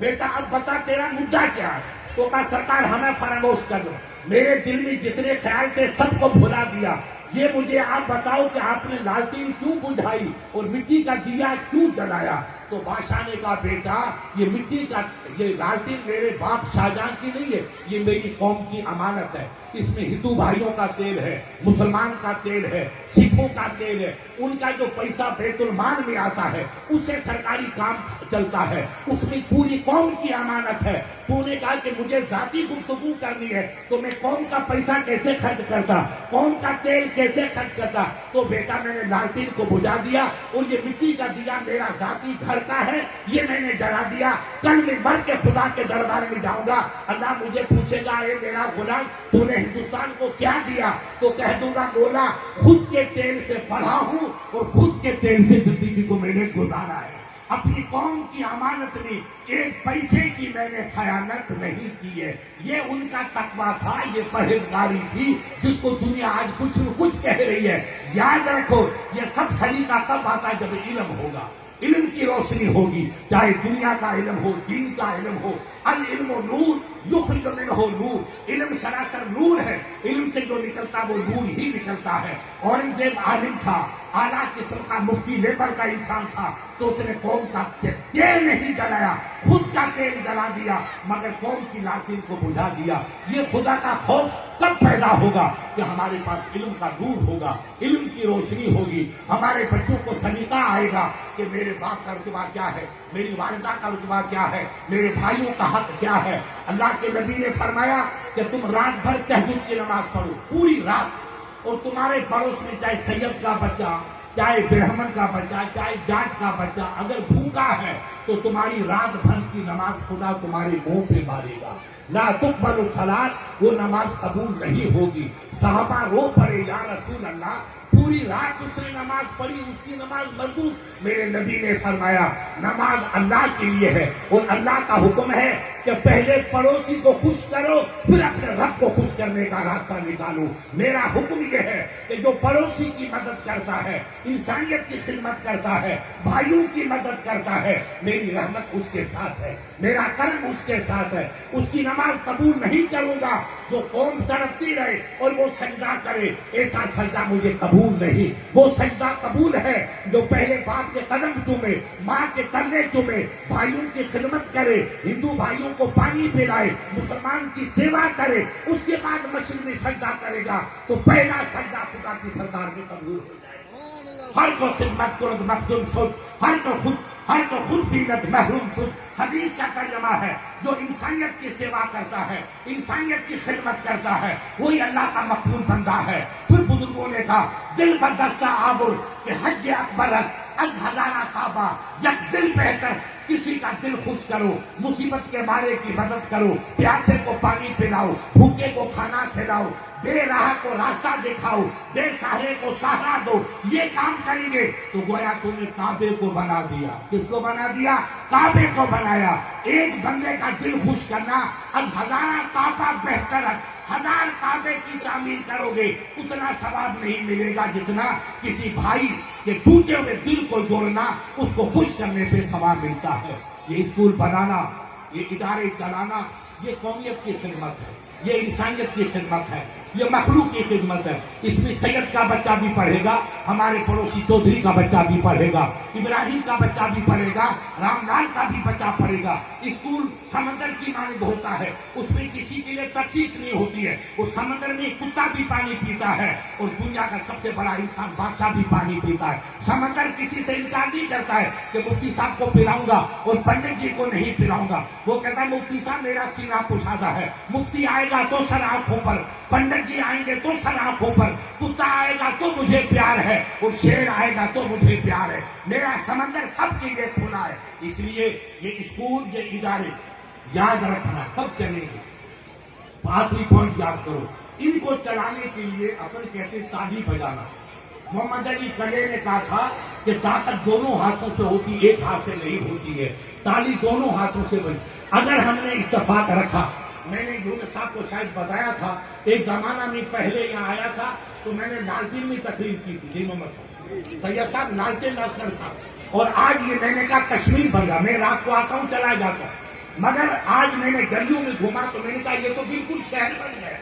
[SPEAKER 9] बेटा अब बता तेरा मुद्दा क्या है? तो कहा सरकार हमें फरामोश कर दो, मेरे दिल में जितने ख्याल थे सबको भुला दिया। ये मुझे आप बताओ कि आपने लालटेन क्यों बुझाई और मिट्टी का दिया क्यों जलाया? तो बादशाह ने कहा बेटा ये मिट्टी का, ये लालटेन मेरे बाप शाहजहां की नहीं है, ये मेरी कौम की अमानत है। इसमें हिंदू भाइयों का तेल है, मुसलमान का तेल है, सिखों का तेल है, उनका जो पैसा बैतुल माल में आता है उससे सरकारी काम चलता है, उसमें पूरी कौम की अमानत है। तूने कहा कि मुझे जाती गुफ्तगू करनी है तो मैं कौम का पैसा कैसे खर्च करता, कौम का तेल कैसे खर्च करता? तो बेटा मैंने लालटेन को बुझा दिया और ये मिट्टी का दिया मेरा जाती घर का है, ये मैंने जला दिया। कल मैं मर के खुदा के दरबार में जाऊंगा, अल्लाह मुझे पूछेगा ये मेरा गुलाम तूने हिंदुस्तान को क्या दिया? तो कह दूंगा मौला खुद के तेल से पढ़ा हूं और खुद के तेल से जिंदगी को मैंने गुजारा है। अपनी कौम की अमानत में एक पैसे की मैंने खयानत नहीं की है। ये उनका तकवा था, ये परहेजगारी थी जिसको दुनिया आज कुछ न कुछ कह रही है। याद रखो ये सब सलीका तब आता है जब इल्म होगा, इल्म की रोशनी होगी, चाहे दुनिया का इल्म हो, दीन का इल्म हो। अल इल्म नूर युखरिजु मिनहु नूर, इल्म सरासर नूर है, इल्म से जो निकलता वो नूर ही निकलता है। औरंगजेब आलिम था, आला किस्म का मुफ्ती लेवल का इंसान था, तो उसने कौम का तेल नहीं जलाया, खुद का तेल जला दिया, मगर कौम की लालटेन को बुझा दिया। ये खुदा का खौफ कब पैदा होगा कि हमारे पास इल्म का नूर होगा, इल्म की रोशनी होगी, हमारे बच्चों को सलीका आएगा कि मेरे बाप का रुतबा क्या है, मेरी वालिदा का रुतबा क्या है, मेरे भाइयों का हक क्या है। अल्लाह के नबी ने फरमाया कि तुम रात भर तहज्जुद की नमाज पढ़ो, पूरी रात, और तुम्हारे पड़ोस में चाहे सैयद का बच्चा, चाहे ब्राह्मण का बच्चा, चाहे जाट का बच्चा अगर भूखा है तो तुम्हारी रात भर की नमाज खुदा तुम्हारे मुंह पे मारेगा। ला तुक़बलु सलात, वो नमाज कबूल नहीं होगी। साहबा रो पड़े, या रसूल अल्लाह, पूरी रात उसने नमाज पढ़ी, उसकी नमाज मजबूत। मेरे नबी ने फरमाया नमाज अल्लाह के लिए है और अल्लाह का हुक्म है कि पहले पड़ोसी को खुश करो, फिर अपने रब को खुश करने का रास्ता निकालो। मेरा हुक्म यह है कि जो पड़ोसी की मदद करता है, इंसानियत की खिदमत करता है, भाइयों की मदद करता है, मेरी रहमत उसके साथ है, मेरा कर्म उसके साथ है। उसकी नमाज कबूल नहीं करूंगा जो कौम तड़पती रहे और वो सजदा करे, ऐसा सजदा मुझे कबूल नहीं। वो सजदा कबूल है जो पहले बाप के कदम चूमे, माँ के कंधे चूमे, भाइयों की खिदमत करे, हिंदू भाइयों को पानी पिलाए, मुसलमान की सेवा करे, उसके बाद मस्जिद में सजदा करेगा तो पहला सजदा खुदा की सरकार में कबूल हो जाएगा। हर को खिदमत कुर्द मखदूम शुद, हर को खुद बीनत महरूम शुद। हदीस का तर्जमा है जो इंसानियत की सेवा करता है, इंसानियत की खिदमत करता है, वही अल्लाह का मकबूल बंदा है। फिर बुजुर्गों ने कहा दिल बदस्ता आबुर के हज अकबर अज हजारा काबा, जब दिल बेहतर किसी का दिल खुश करो, मुसीबत के मारे की मदद करो, प्यासे को पानी पिलाओ, भूखे को खाना खिलाओ, बेराह को रास्ता दिखाओ, बेसहारे को सहारा दो, ये काम करेंगे तो गोया तूने काबे को बना दिया। किसको बना दिया? काबे को बनाया। एक बंदे का दिल खुश करना अज हजारा काबा बेहतर, हजार काबे की तामीर करोगे उतना सवाब नहीं मिलेगा जितना किसी भाई के टूटे हुए दिल को जोड़ना, उसको खुश करने पे सवाब मिलता है। ये स्कूल बनाना, ये इदारे चलाना, ये कौमियत की खिदमत है, ये इंसानियत की खिदमत है, ये मखलूक की खिदमत है। इसमें सैयद का बच्चा भी पढ़ेगा, हमारे पड़ोसी चौधरी का बच्चा भी पढ़ेगा, इब्राहिम का बच्चा भी पढ़ेगा, रामलाल का भी बच्चा पढ़ेगा। स्कूल समंदर की मानद होता है, उसमें किसी के लिए तखसीस नहीं होती है। उस समंदर में कुत्ता भी पानी पीता है और दुनिया का सबसे बड़ा इंसान बादशाह भी पानी पीता है। समंदर किसी से इनकार नहीं करता है कि मुफ्ती साहब को पिलाऊंगा और पंडित जी को नहीं पिलाऊंगा। वो कहता है मुफ्ती साहब मेरा सीना कुशादा है, मुफ्ती आएगा तो सर आंखों पर, पंडित जी आएंगे तो सर आंखों पर, कुत्ता आएगा तो मुझे प्यार है और शेर आएगा तो मुझे प्यार है। मेरा समंदर सबके लिए खुला है। इसलिए ये स्कूल, ये इदारे याद रखना कब चलेंगे। आखिरी पॉइंट याद करो, इनको चलाने के लिए अपन कहते ताली बजाना। मोहम्मद अली कले ने कहा था कि ताकत दोनों हाथों से होती, एक हाथ से नहीं होती है। ताली दोनों हाथों से बजी। अगर हमने इत्तेफाक रखा, मैंने यूनुस साहब को शायद बताया था, एक जमाना में पहले यहाँ आया था तो मैंने लालटेन में तकरीर की थी, जी मोहम्मद साहब, सैयद साहब, लालटेन असगर साहब, और आज ये मैंने कहा कश्मीर बन गया। मैं रात को आता हूँ चला जाता हूँ, मगर आज मैंने गलियों में घुमा तो मैंने कहा ये तो बिल्कुल शहर बन गया,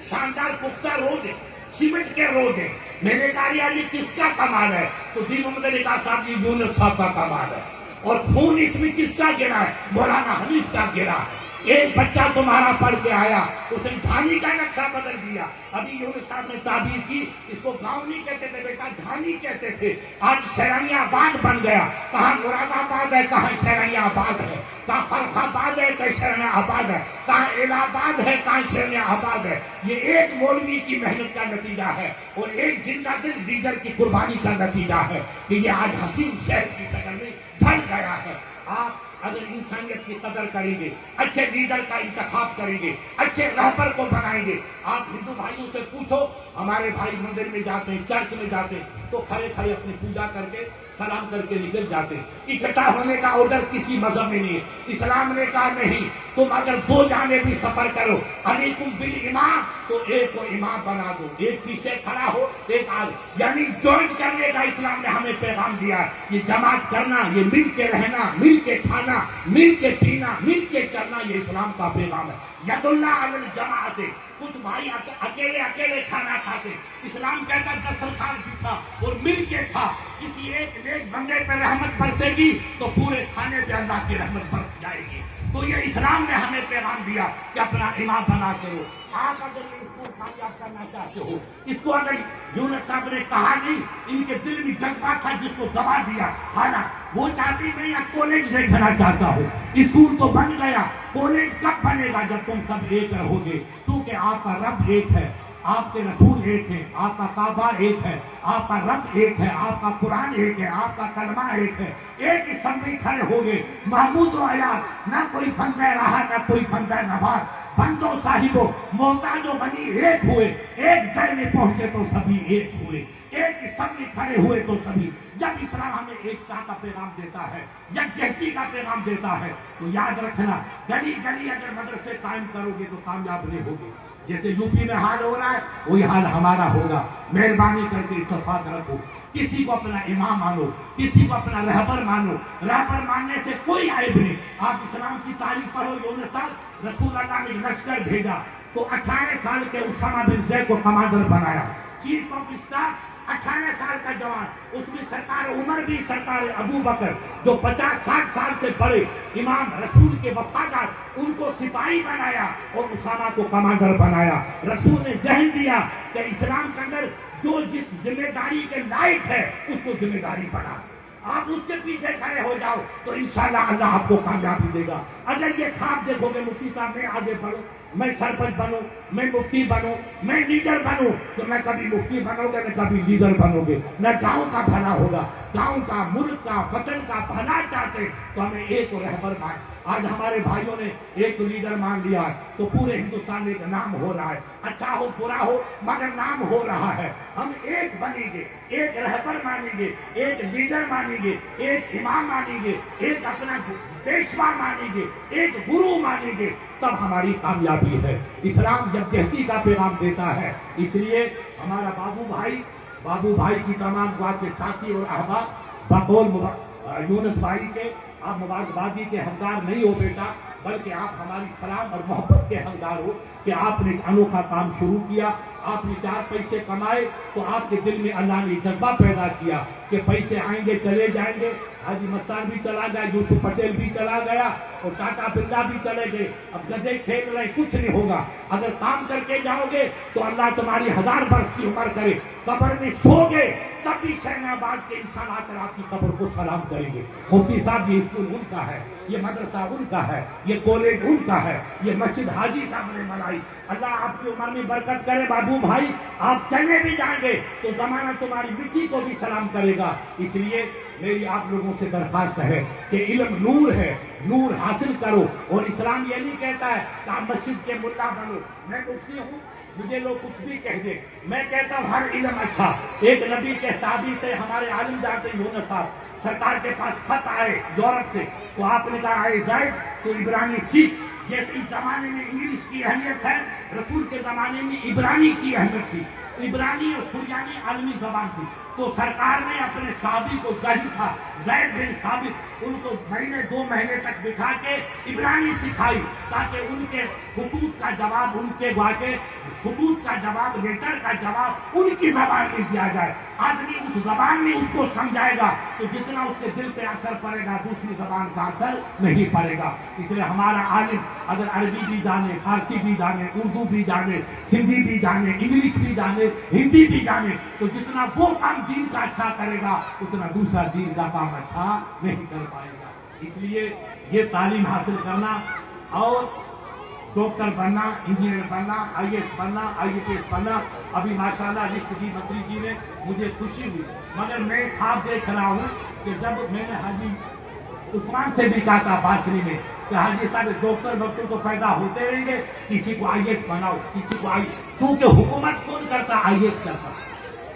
[SPEAKER 9] शानदार पुख्ता रोड है, सीमेंट के रोड है। मैंने कहा यार ये किसका कमाल है? तो दी मोहम्मद ने कहा साहब ये यूनुस साहब का कमाल है। और खून इसमें किसका गिरा है? मौलाना हनीफ का गिरा है। एक बच्चा तुम्हारा पढ़ के आया, उसने धानी का नक्शा बदल दिया। अभी यूनुस साहब ने ताबीर की, इसको गांव नहीं कहते थे बेटा, धानी कहते थे। आज शहरियाबाद बन गया। कहाँ मुरादाबाद है, कहाँ शहरियाबाद है, कहाँ फर्रुखाबाद है, कहाँ शहरियाबाद है, कहाँ इलाहाबाद है, कहाँ शहरियाबाद है। ये एक मौलवी की मेहनत का नतीजा है और एक जिंदा दिल लीडर की कुर्बानी का नतीजा है कि ये आज हसीन शहर की शक्ल में ढल गया है। आप अगर इंसानियत की कदर करेंगे, अच्छे लीडर का इंतखाब करेंगे, अच्छे रहबर को बनाएंगे। आप हिंदू भाइयों से पूछो, हमारे भाई मंदिर में जाते हैं, चर्च में जाते हैं तो खड़े खड़े अपनी पूजा करके सलाम करके निकल जाते हैं। इकट्ठा होने का ऑर्डर किसी मजहब में नहीं है। इस्लाम ने कहा नहीं, तुम अगर दो जाने भी सफर करो, अलैकुम बिल इमाम, तो एक को इमाम बना दो, एक पीछे खड़ा हो, एक आगे, यानी ज्वाइंट करने का इस्लाम ने हमें पैगाम दिया है। ये जमात करना, ये मिल के रहना, मिल के खाना, मिल के पीना, मिल के चलना, ये इस्लाम का पैगाम है। यदुल्ला अलल जमाअते, कुछ भाई अकेले अकेले खाना खाते, इस्लाम कहता दस्तरखान बिछा और मिल के खा। किसी एक नेक बंदे पर रहमत बरसेगी तो पूरे खाने पे अल्लाह की रहमत बरस जाएगी। तो ये इस्लाम ने हमें पैगाम दिया कि अपना इमाम बना करो। आप अगर इसको कामयाब करना चाहते हो, इसको अगर यूनुस साहब ने कहा नहीं, इनके दिल में जज्बा था जिसको दबा दिया। हालांकि वो चाहती मैं या कॉलेज देखना चाहता हूँ, स्कूल तो बन गया, कॉलेज कब बनेगा? जब तुम सब एक रहोगे, क्योंकि आपका रब एक है, आपके रसूल एक हैं, आपका काबा एक है, आपका रब एक है, आपका कुरान एक है, आपका कलमा एक है। एक असम्बली खड़े हो गए, महमूद व आयात, ना कोई फंदा रहा ना कोई फंदा नवाज, बंदो साहिबो मोहताजो बनी एक हुए, एक दर में पहुंचे तो सभी एक हुए, एक असम्बली खड़े हुए तो सभी। जब इस्लाम हमें एकता का पैगाम देता है, यकजहती का पैगाम देता है, तो याद रखना गली गली अगर मदरसे कायम करोगे तो कामयाब नहीं होगे। जैसे यूपी में हाल हो रहा है वही हाल हमारा होगा। मेहरबानी करके इत्तेफाक रखो, किसी को अपना इमाम मानो, किसी को अपना रहबर मानो। रहबर मानने से कोई आयब नहीं। आप इस्लाम की तारीफ पढ़ो, यूनुस साहब रसूल अल्लाह ने लश्कर भेजा तो 18 साल के उसामा बिन ज़ैद को कमांडर बनाया, चीफ ऑफ स्टाफ 18 साल का जवान, उसमें सरकार उमर भी सरकार अबू बकर जो 50-60 साल से बड़े इमाम रसूल के वफादार, उनको सिपाही बनाया और उसामा को कमांडर बनाया। रसूल ने जहन दिया कि इस्लाम के अंदर जो जिस जिम्मेदारी के लायक है उसको जिम्मेदारी बना। आप उसके पीछे खड़े हो जाओ तो इंशाल्लाह अल्लाह आपको कामयाबी देगा। अगर ये ख्वाब देखोगे मुफ्ती साहब मैं आगे बढ़ूं, मैं सरपंच बनूं, मैं मुफ्ती बनूं, मैं लीडर बनूं, तो मैं कभी मुफ्ती बनोगे न कभी लीडर बनोगे, न गांव का भला होगा। गांव का, मुल्क का, वतन का भला चाहते तो हमें एक रहबर मान। आज हमारे भाइयों ने एक लीडर मान लिया तो पूरे हिंदुस्तान में एक नाम हो रहा है, अच्छा हो बुरा हो मगर नाम हो रहा है। हम एक बनेंगे, एक रहबर मानेंगे, एक लीडर मानेंगे, एक इमाम मानेंगे, एक अपना पेशवा मानेंगे, एक गुरु मानेंगे, तब हमारी कामयाबी है। इस्लाम यकजहती का पैगाम देता है। इसलिए हमारा बाबू भाई की तमाम दुआ के साथी और अहबाब बकौल यूनुस भाई के आप मुबारकबादी के हकदार नहीं हो बेटा, बल्कि आप हमारी सलाम और मोहब्बत के हकदार हो कि आपने एक अनोखा काम शुरू किया। आपने 4 पैसे कमाए तो आपके दिल में अल्लाह ने जज्बा पैदा किया कि पैसे आएंगे चले जाएंगे। हाजी मस्तान भी चला गया, यूसुफ पटेल भी चला गया और टाटा बिरला भी चले गए। अब गधे खेल रहे, कुछ नहीं होगा। अगर काम करके जाओगे तो अल्लाह तुम्हारी 1000 वर्ष की उम्र करे। कब्र में सोगे तब भी शहनाबाद के इंसान आकर आपकी कब्र को सलाम करेंगे। मुफ्ती साहब ये स्कूल उनका है, ये मदरसा उनका है, ये कॉलेज उनका है, ये मस्जिद हाजी साहब ने बनाई। अल्लाह आपकी उम्र में बरकत करे बाबू भाई। आप चले भी जाएंगे तो जमाना तुम्हारी मिट्टी को भी सलाम करेगा। इसलिए मेरी आप लोगों से दरखास्त है कि इल्म नूर है, नूर हासिल करो। और इस्लाम ये नहीं कहता है कि आप मस्जिद के मुल्ला बनो। मैं मुफ्ती हूँ, मुझे लोग कुछ भी कह दे, मैं कहता हूँ हर इल्म अच्छा। एक नबी के साहबी थे हमारे आलिम जाते यूनुस साहब, सरकार के पास खत आए यूरोप से, तो आपने कहा आए जाए तो इब्रानी सीख। जैसे इस जमाने में इंग्लिश की अहमियत है, रसूल के जमाने में इब्रानी की अहमियत थी। इब्रानी और सुरयानी आलमी जबान थी। तो सरकार ने अपने साहबी को ज़ैद बिन साबित, उनको महीने 2 महीने तक बिठा के इब्रानी सिखाई ताकि उनके खतूत का जवाब, उनके वाके खतूत का जवाब, लेटर का जवाब उनकी जबान में दिया जाए। आदमी उस जबान में उसको समझाएगा तो जितना उसके दिल पे असर पड़ेगा दूसरी जबान का असर नहीं पड़ेगा। इसलिए हमारा आलिम अगर अरबी भी जाने, फारसी भी जाने, उर्दू भी जाने, सिंधी भी जाने, इंग्लिश भी जाने, हिंदी भी जाने, तो जितना वो काम दीन का अच्छा करेगा उतना दूसरा दीन का काम अच्छा नहीं कर पाएगा। इसलिए ये तालीम हासिल करना और डॉक्टर बनना, इंजीनियर बनना, IAS बनना, IPS बनना, अभी माशाल्लाह लिस्ट दी मंत्री जी ने, मुझे खुशी हुई। मगर मैं ख्वाब देख रहा हूँ कि जब मैंने हाजी उस्मान से भी कहा था बासरी में कि हाजी साहब डॉक्टर तो पैदा होते रहेंगे, किसी को IAS बनाओ, किसी को क्योंकि हुकूमत कौन करता, IAS करता।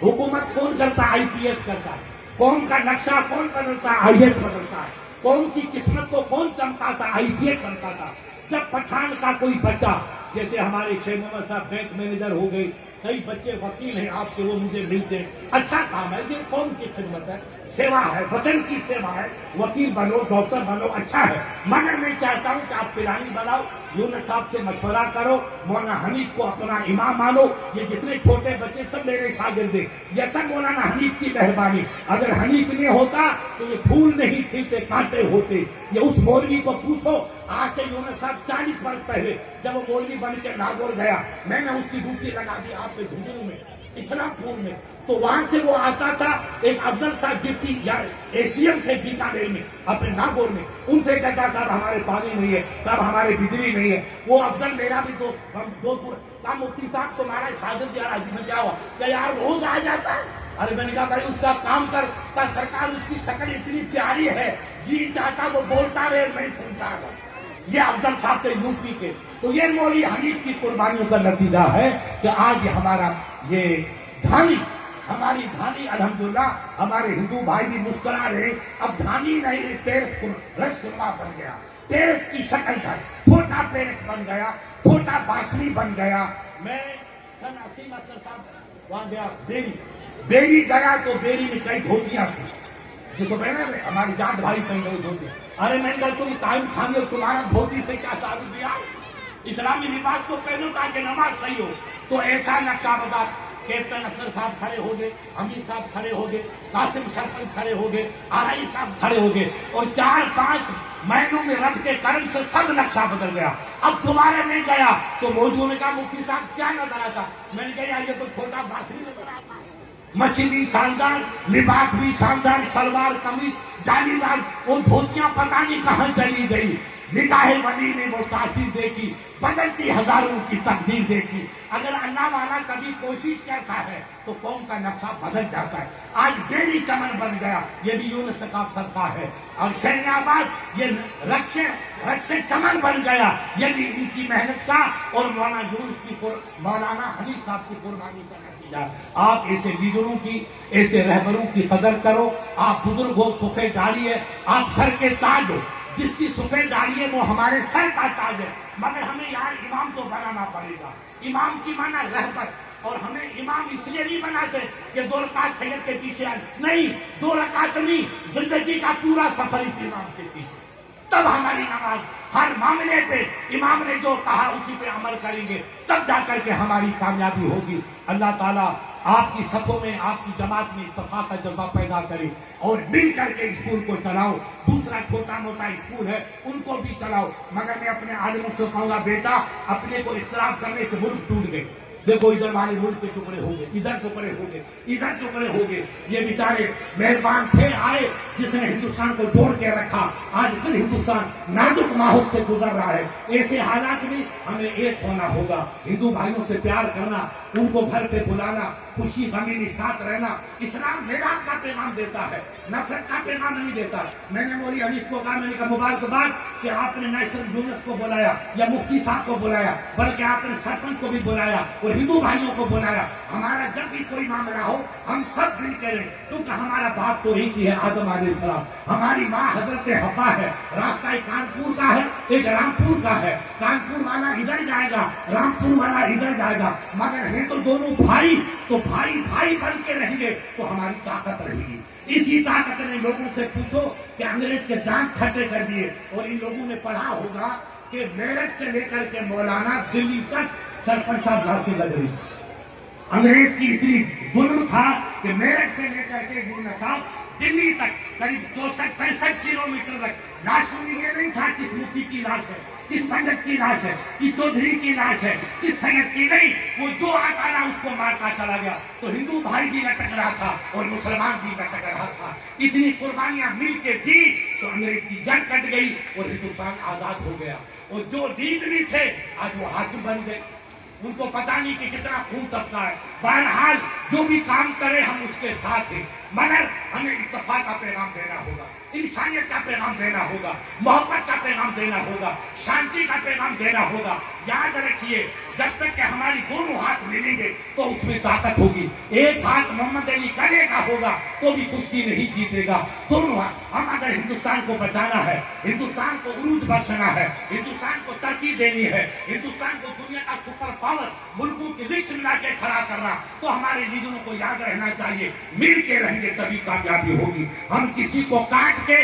[SPEAKER 9] हुकूमत कौन करता, IPS करता है। कौम का नक्शा कौन बदलता, IAS बदलता है। कौम की किस्मत को कौन चमकाता, IPS चमकाता। जब पठान का कोई बच्चा, जैसे हमारे शेख मोहम्मद साहब बैंक मैनेजर हो गए, कई बच्चे वकील हैं आपके, वो मुझे मिलते, अच्छा काम है, ये कौम की खिदमत है, सेवा है, वतन की सेवा है। वकील बनो, डॉक्टर बनो, अच्छा है। मगर मैं चाहता हूं कि आप पिरानी बनाओ, यूनुस साहब से मशवरा करो, मौलाना हनीफ को अपना इमाम मानो। ये जितने छोटे बच्चे सब मेरे शागिर्द हैं, ये सब मौलाना हनीफ की मेहरबानी। अगर हनीफ नहीं होता तो ये फूल नहीं खिलते, कांटे होते। ये उस मौलवी को पूछो, आज से यूनुस साहब 40 वर्ष पहले जब वो मौलवी बन के नागौर गया, मैंने उसकी ड्यूटी लगा दी आपके झुंझुनू में, इस्लामपुर में। तो वहां से वो आता था, एक अफजल साहब डिप्टी या एसडीएम थे बीकानेर में, अपने नागौर में, उनसे कहता साहब हमारे पानी नहीं है, साहब हमारे बिजली नहीं है। वो अफजल मेरा भी दोस्त, हम जोधपुर का, मुफ्ती साहब तुम्हारा शागिर्द यार आज में क्या हुआ, क्या यार रोज आ जाता है? अरे मैंने कहा भाई उसका काम का सरकार, उसकी शक्ल इतनी प्यारी है, जी चाहता वो बोलता रहे, मैं सुनता रहा। ये अफजल साहब थे यूपी के। तो ये मौलवी हनीफ की कुर्बानियों का नतीजा है कि आज हमारा ये धानी, हमारी धानी अल्हम्दुलिल्लाह हमारे हिंदू भाई भी मुस्कुरा रहे। अब धानी नहीं, पेरिस रसगुल्ला बन गया, पेरिस की शक्ल था, छोटा पेरिस बन गया, छोटा बासनी बन गया। मैं सन 80 में असगर साहब वहां गया, बेरी गया तो बेरी में कई धोतियां थी, जिसको पहने हमारे जाट भाई पहन गए धोती। अरे मैंने कहा तुम टाइम खाने हो, तुम्हारा धोती से क्या ताल्लुक दिया? इस्लामी लिबास तो पहनो ताकि नमाज सही हो। तो ऐसा नक्शा बता, कैप्टन असगर साहब खड़े हो गए, अमीर साहब खड़े हो गए, कासिम सरपंच खड़े हो गए, आरआई साहब खड़े हो गए, और 4-5 महीनों में रब के कर्म से सब नक्शा बदल गया। अब दोबारा नहीं गया तो मौजूद ने कहा मुफ्ती साहब क्या नजर आता? मैंने कहा ये तो छोटा बासरी नजर आता। मछली भी शानदार, लिबास भी शानदार, सलवार कमीज जालीदार, वो धोतियां पता नहीं कहां चली गई। निकाहे वली ने वो तासीर देखी, बदलती हजारों की तकदीर देखी। अगर अल्लाह वाला कभी कोशिश करता है तो कौम का नक्शा बदल जाता है। आज बेरी चमन बन गया, ये भी यूनुस सकाफ सबका है, और शहनाबाद ये रक्षे चमन बन गया, ये भी इनकी मेहनत का और मौलाना हनीफ साहब की कुर्बानी का नतीजा। आप ऐसे लीडरों की, ऐसे रहबरों की कदर करो। आप बुजुर्ग हो, सुफे डालिए, आप सर के ताज हो, जिसकी सफेद दाढ़ी है वो हमारे सर का ताज है। मगर हमें यार इमाम तो बनाना पड़ेगा। इमाम की माना रहबर, और हमें इमाम इसलिए नहीं बनाते कि 2 रकात सैयद के पीछे आए, नहीं, 2 रकात नहीं, जिंदगी का पूरा सफर इस इमाम के पीछे। तब हमारी नमाज हर मामले पे इमाम ने जो कहा उसी पे अमल करेंगे, तब जाकर के हमारी कामयाबी होगी। अल्लाह ताला आपकी सफों में, आपकी जमात में इत्तेफाक का जज्बा पैदा करे और मिल करके स्कूल को चलाओ। दूसरा छोटा मोटा स्कूल है उनको भी चलाओ, मगर मैं अपने आलिमों से कहूंगा बेटा अपने को इख्तिलाफ करने से मुल्क टूट गए। देखो इधर वाले मुल्क के टुकड़े हो गए, इधर टुकड़े हो गए, इधर टुकड़े हो गए। ये बेचारे मेहरबान थे आए जिसने हिंदुस्तान को जोड़ के रखा। आज फिर हिंदुस्तान नाजुक माहौल से गुजर रहा है। ऐसे हालात में हमें एक होना होगा, हिंदू भाइयों से प्यार करना, उनको घर पे बुलाना, खुशी गमी के साथ रहना। इस्लाम मेलाद का पैगाम देता है, नफरत का पैगाम नहीं देता। मैंने मौलवी हनीफ को कहा, मैंने कहा मुबारकबाद कि आपने न सिर्फ यूनुस को बुलाया या मुफ्ती साहब को बुलाया, बल्कि आपने सरपंच को भी बुलाया और हिंदू भाइयों को बुलाया। हमारा जब भी कोई मामला हो हम सब मिल करें, क्योंकि हमारा बाप तो एक ही है, आदम अलैहिस्सलाम। हमारी माँ हजरत हव्वा है। रास्ता एक कानपुर का है, एक रामपुर का है। कानपुर वाला इधर जाएगा, रामपुर वाला इधर जाएगा, मगर है तो दोनों भाई। तो भाई भाई बन के रहेंगे तो हमारी ताकत रहेगी। इसी ताकत ने लोगों से पूछो कि अंग्रेज के दांत खट्टे कर दिए, और इन लोगों ने पढ़ा होगा कि मेरठ से लेकर के मौलाना दिल्ली तक सरपंच साहब लाशें लग रही। अंग्रेज की इतनी जुल्म था कि मेरठ से लेकर के यूनुस साहब दिल्ली तक करीब 64-65 किलोमीटर तक लाशों में ये नहीं था किस मुफ्ती की लाश है, किस पंडित की लाश है, किस चौधरी की लाश है, किस सैयद की नहीं। वो जो आता रहा उसको मारता चला गया। तो हिंदू भाई भी लटक रहा था और मुसलमान भी लटक रहा था। इतनी कुर्बानियां मिल के दी तो अंग्रेज की जंग कट गई और हिंदुस्तान आजाद हो गया। और जो नींद भी थे आज वो हाकिम बन गए। उनको पता नहीं कि कितना खून टपका है। बहरहाल जो भी काम करे हम उसके साथ हैं, मगर हमें इत्तेफाक का पैगाम देना होगा, इंसानियत का पैगाम देना होगा, मोहब्बत का पैगाम देना होगा, शांति का पैगाम देना होगा। याद रखिए जब तक कि हमारी दोनों हाथ मिलेंगे तो उसमें ताकत होगी। एक हाथ मोहम्मद अली करेगा होगा तो भी कुश्ती नहीं जीतेगा। दोनों हाथ, हम अगर हिंदुस्तान को बचाना है, हिंदुस्तान को उरूज बख्शना है, हिंदुस्तान को तरक्की देनी है, हिंदुस्तान को दुनिया का सुपर पावर मुल्कों की लिस्ट मिला के खड़ा करना, तो हमारे लीडरों को याद रहना चाहिए मिल के रहेंगे तभी कामयाबी होगी। हम किसी को काट के